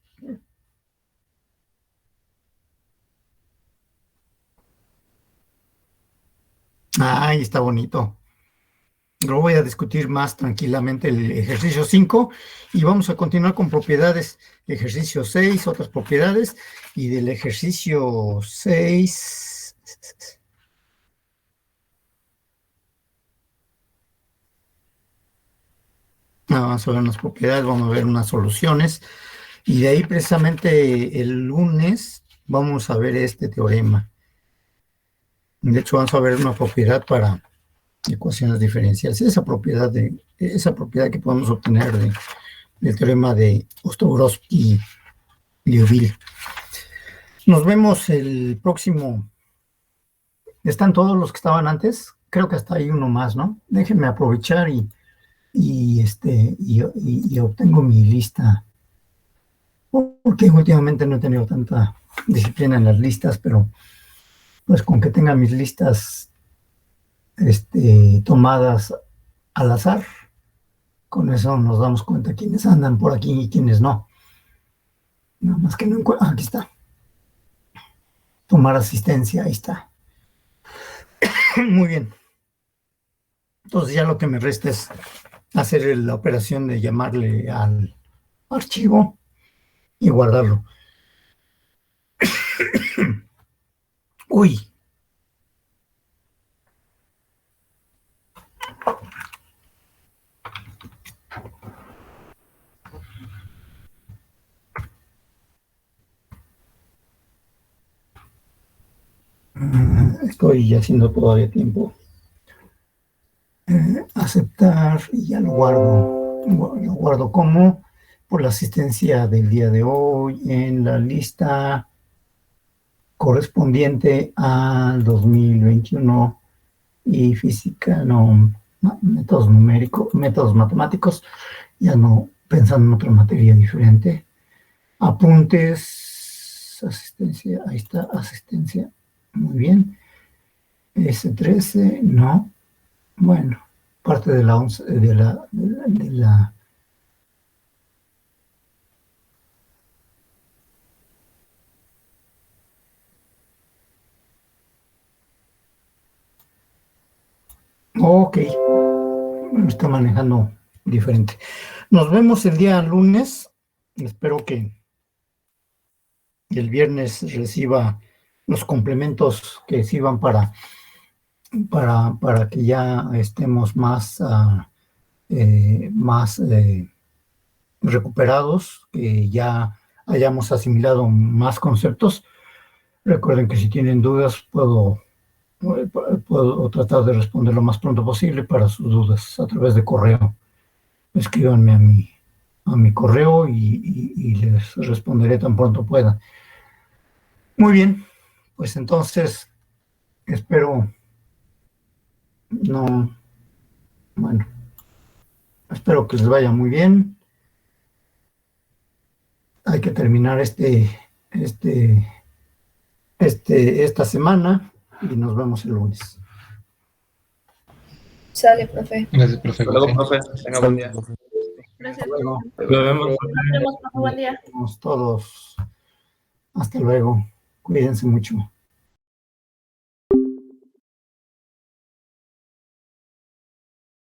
Ahí está bonito. Lo voy a discutir más tranquilamente el ejercicio 5 y vamos a continuar con propiedades. Ejercicio 6, otras propiedades, y del ejercicio 6... vamos a ver unas propiedades, vamos a ver unas soluciones, y de ahí precisamente el lunes vamos a ver este teorema. De hecho, vamos a ver una propiedad para ecuaciones diferenciales, esa propiedad que podemos obtener del teorema de Ostrogorski-Liouville. Nos vemos el próximo. ¿Están todos los que estaban antes? Creo que hasta hay uno más, ¿no? Déjenme aprovechar y obtengo mi lista, porque últimamente no he tenido tanta disciplina en las listas, pero pues con que tenga mis listas tomadas al azar, con eso nos damos cuenta quiénes andan por aquí y quiénes no. Nada más que no encuentro. Aquí está. Tomar asistencia, ahí está. Muy bien. Entonces ya lo que me resta es hacer la operación de llamarle al archivo y guardarlo. Uy. Estoy haciendo todavía tiempo. Aceptar y ya lo guardo. Lo guardo como por la asistencia del día de hoy en la lista correspondiente al 2021 y física, no, métodos numéricos, métodos matemáticos, ya no pensando en otra materia diferente. Apuntes, asistencia, ahí está, asistencia, muy bien. S13, no, bueno, parte de la 11, de la ok, me está manejando diferente. Nos vemos el día lunes. Espero que el viernes reciba los complementos que sirvan para que ya estemos más recuperados, que ya hayamos asimilado más conceptos. Recuerden que si tienen dudas, puedo tratar de responder lo más pronto posible para sus dudas a través de correo. Escríbanme a mi correo y les responderé tan pronto pueda. Muy bien, pues entonces espero que les vaya muy bien. Hay que terminar esta semana y nos vemos el lunes. Sale, profe. Gracias, profe. Hasta luego, profe. Tenga buen día. Gracias. Luego. Nos vemos. Nos vemos, profe. Buen día. Nos vemos todos. Hasta luego. Cuídense mucho.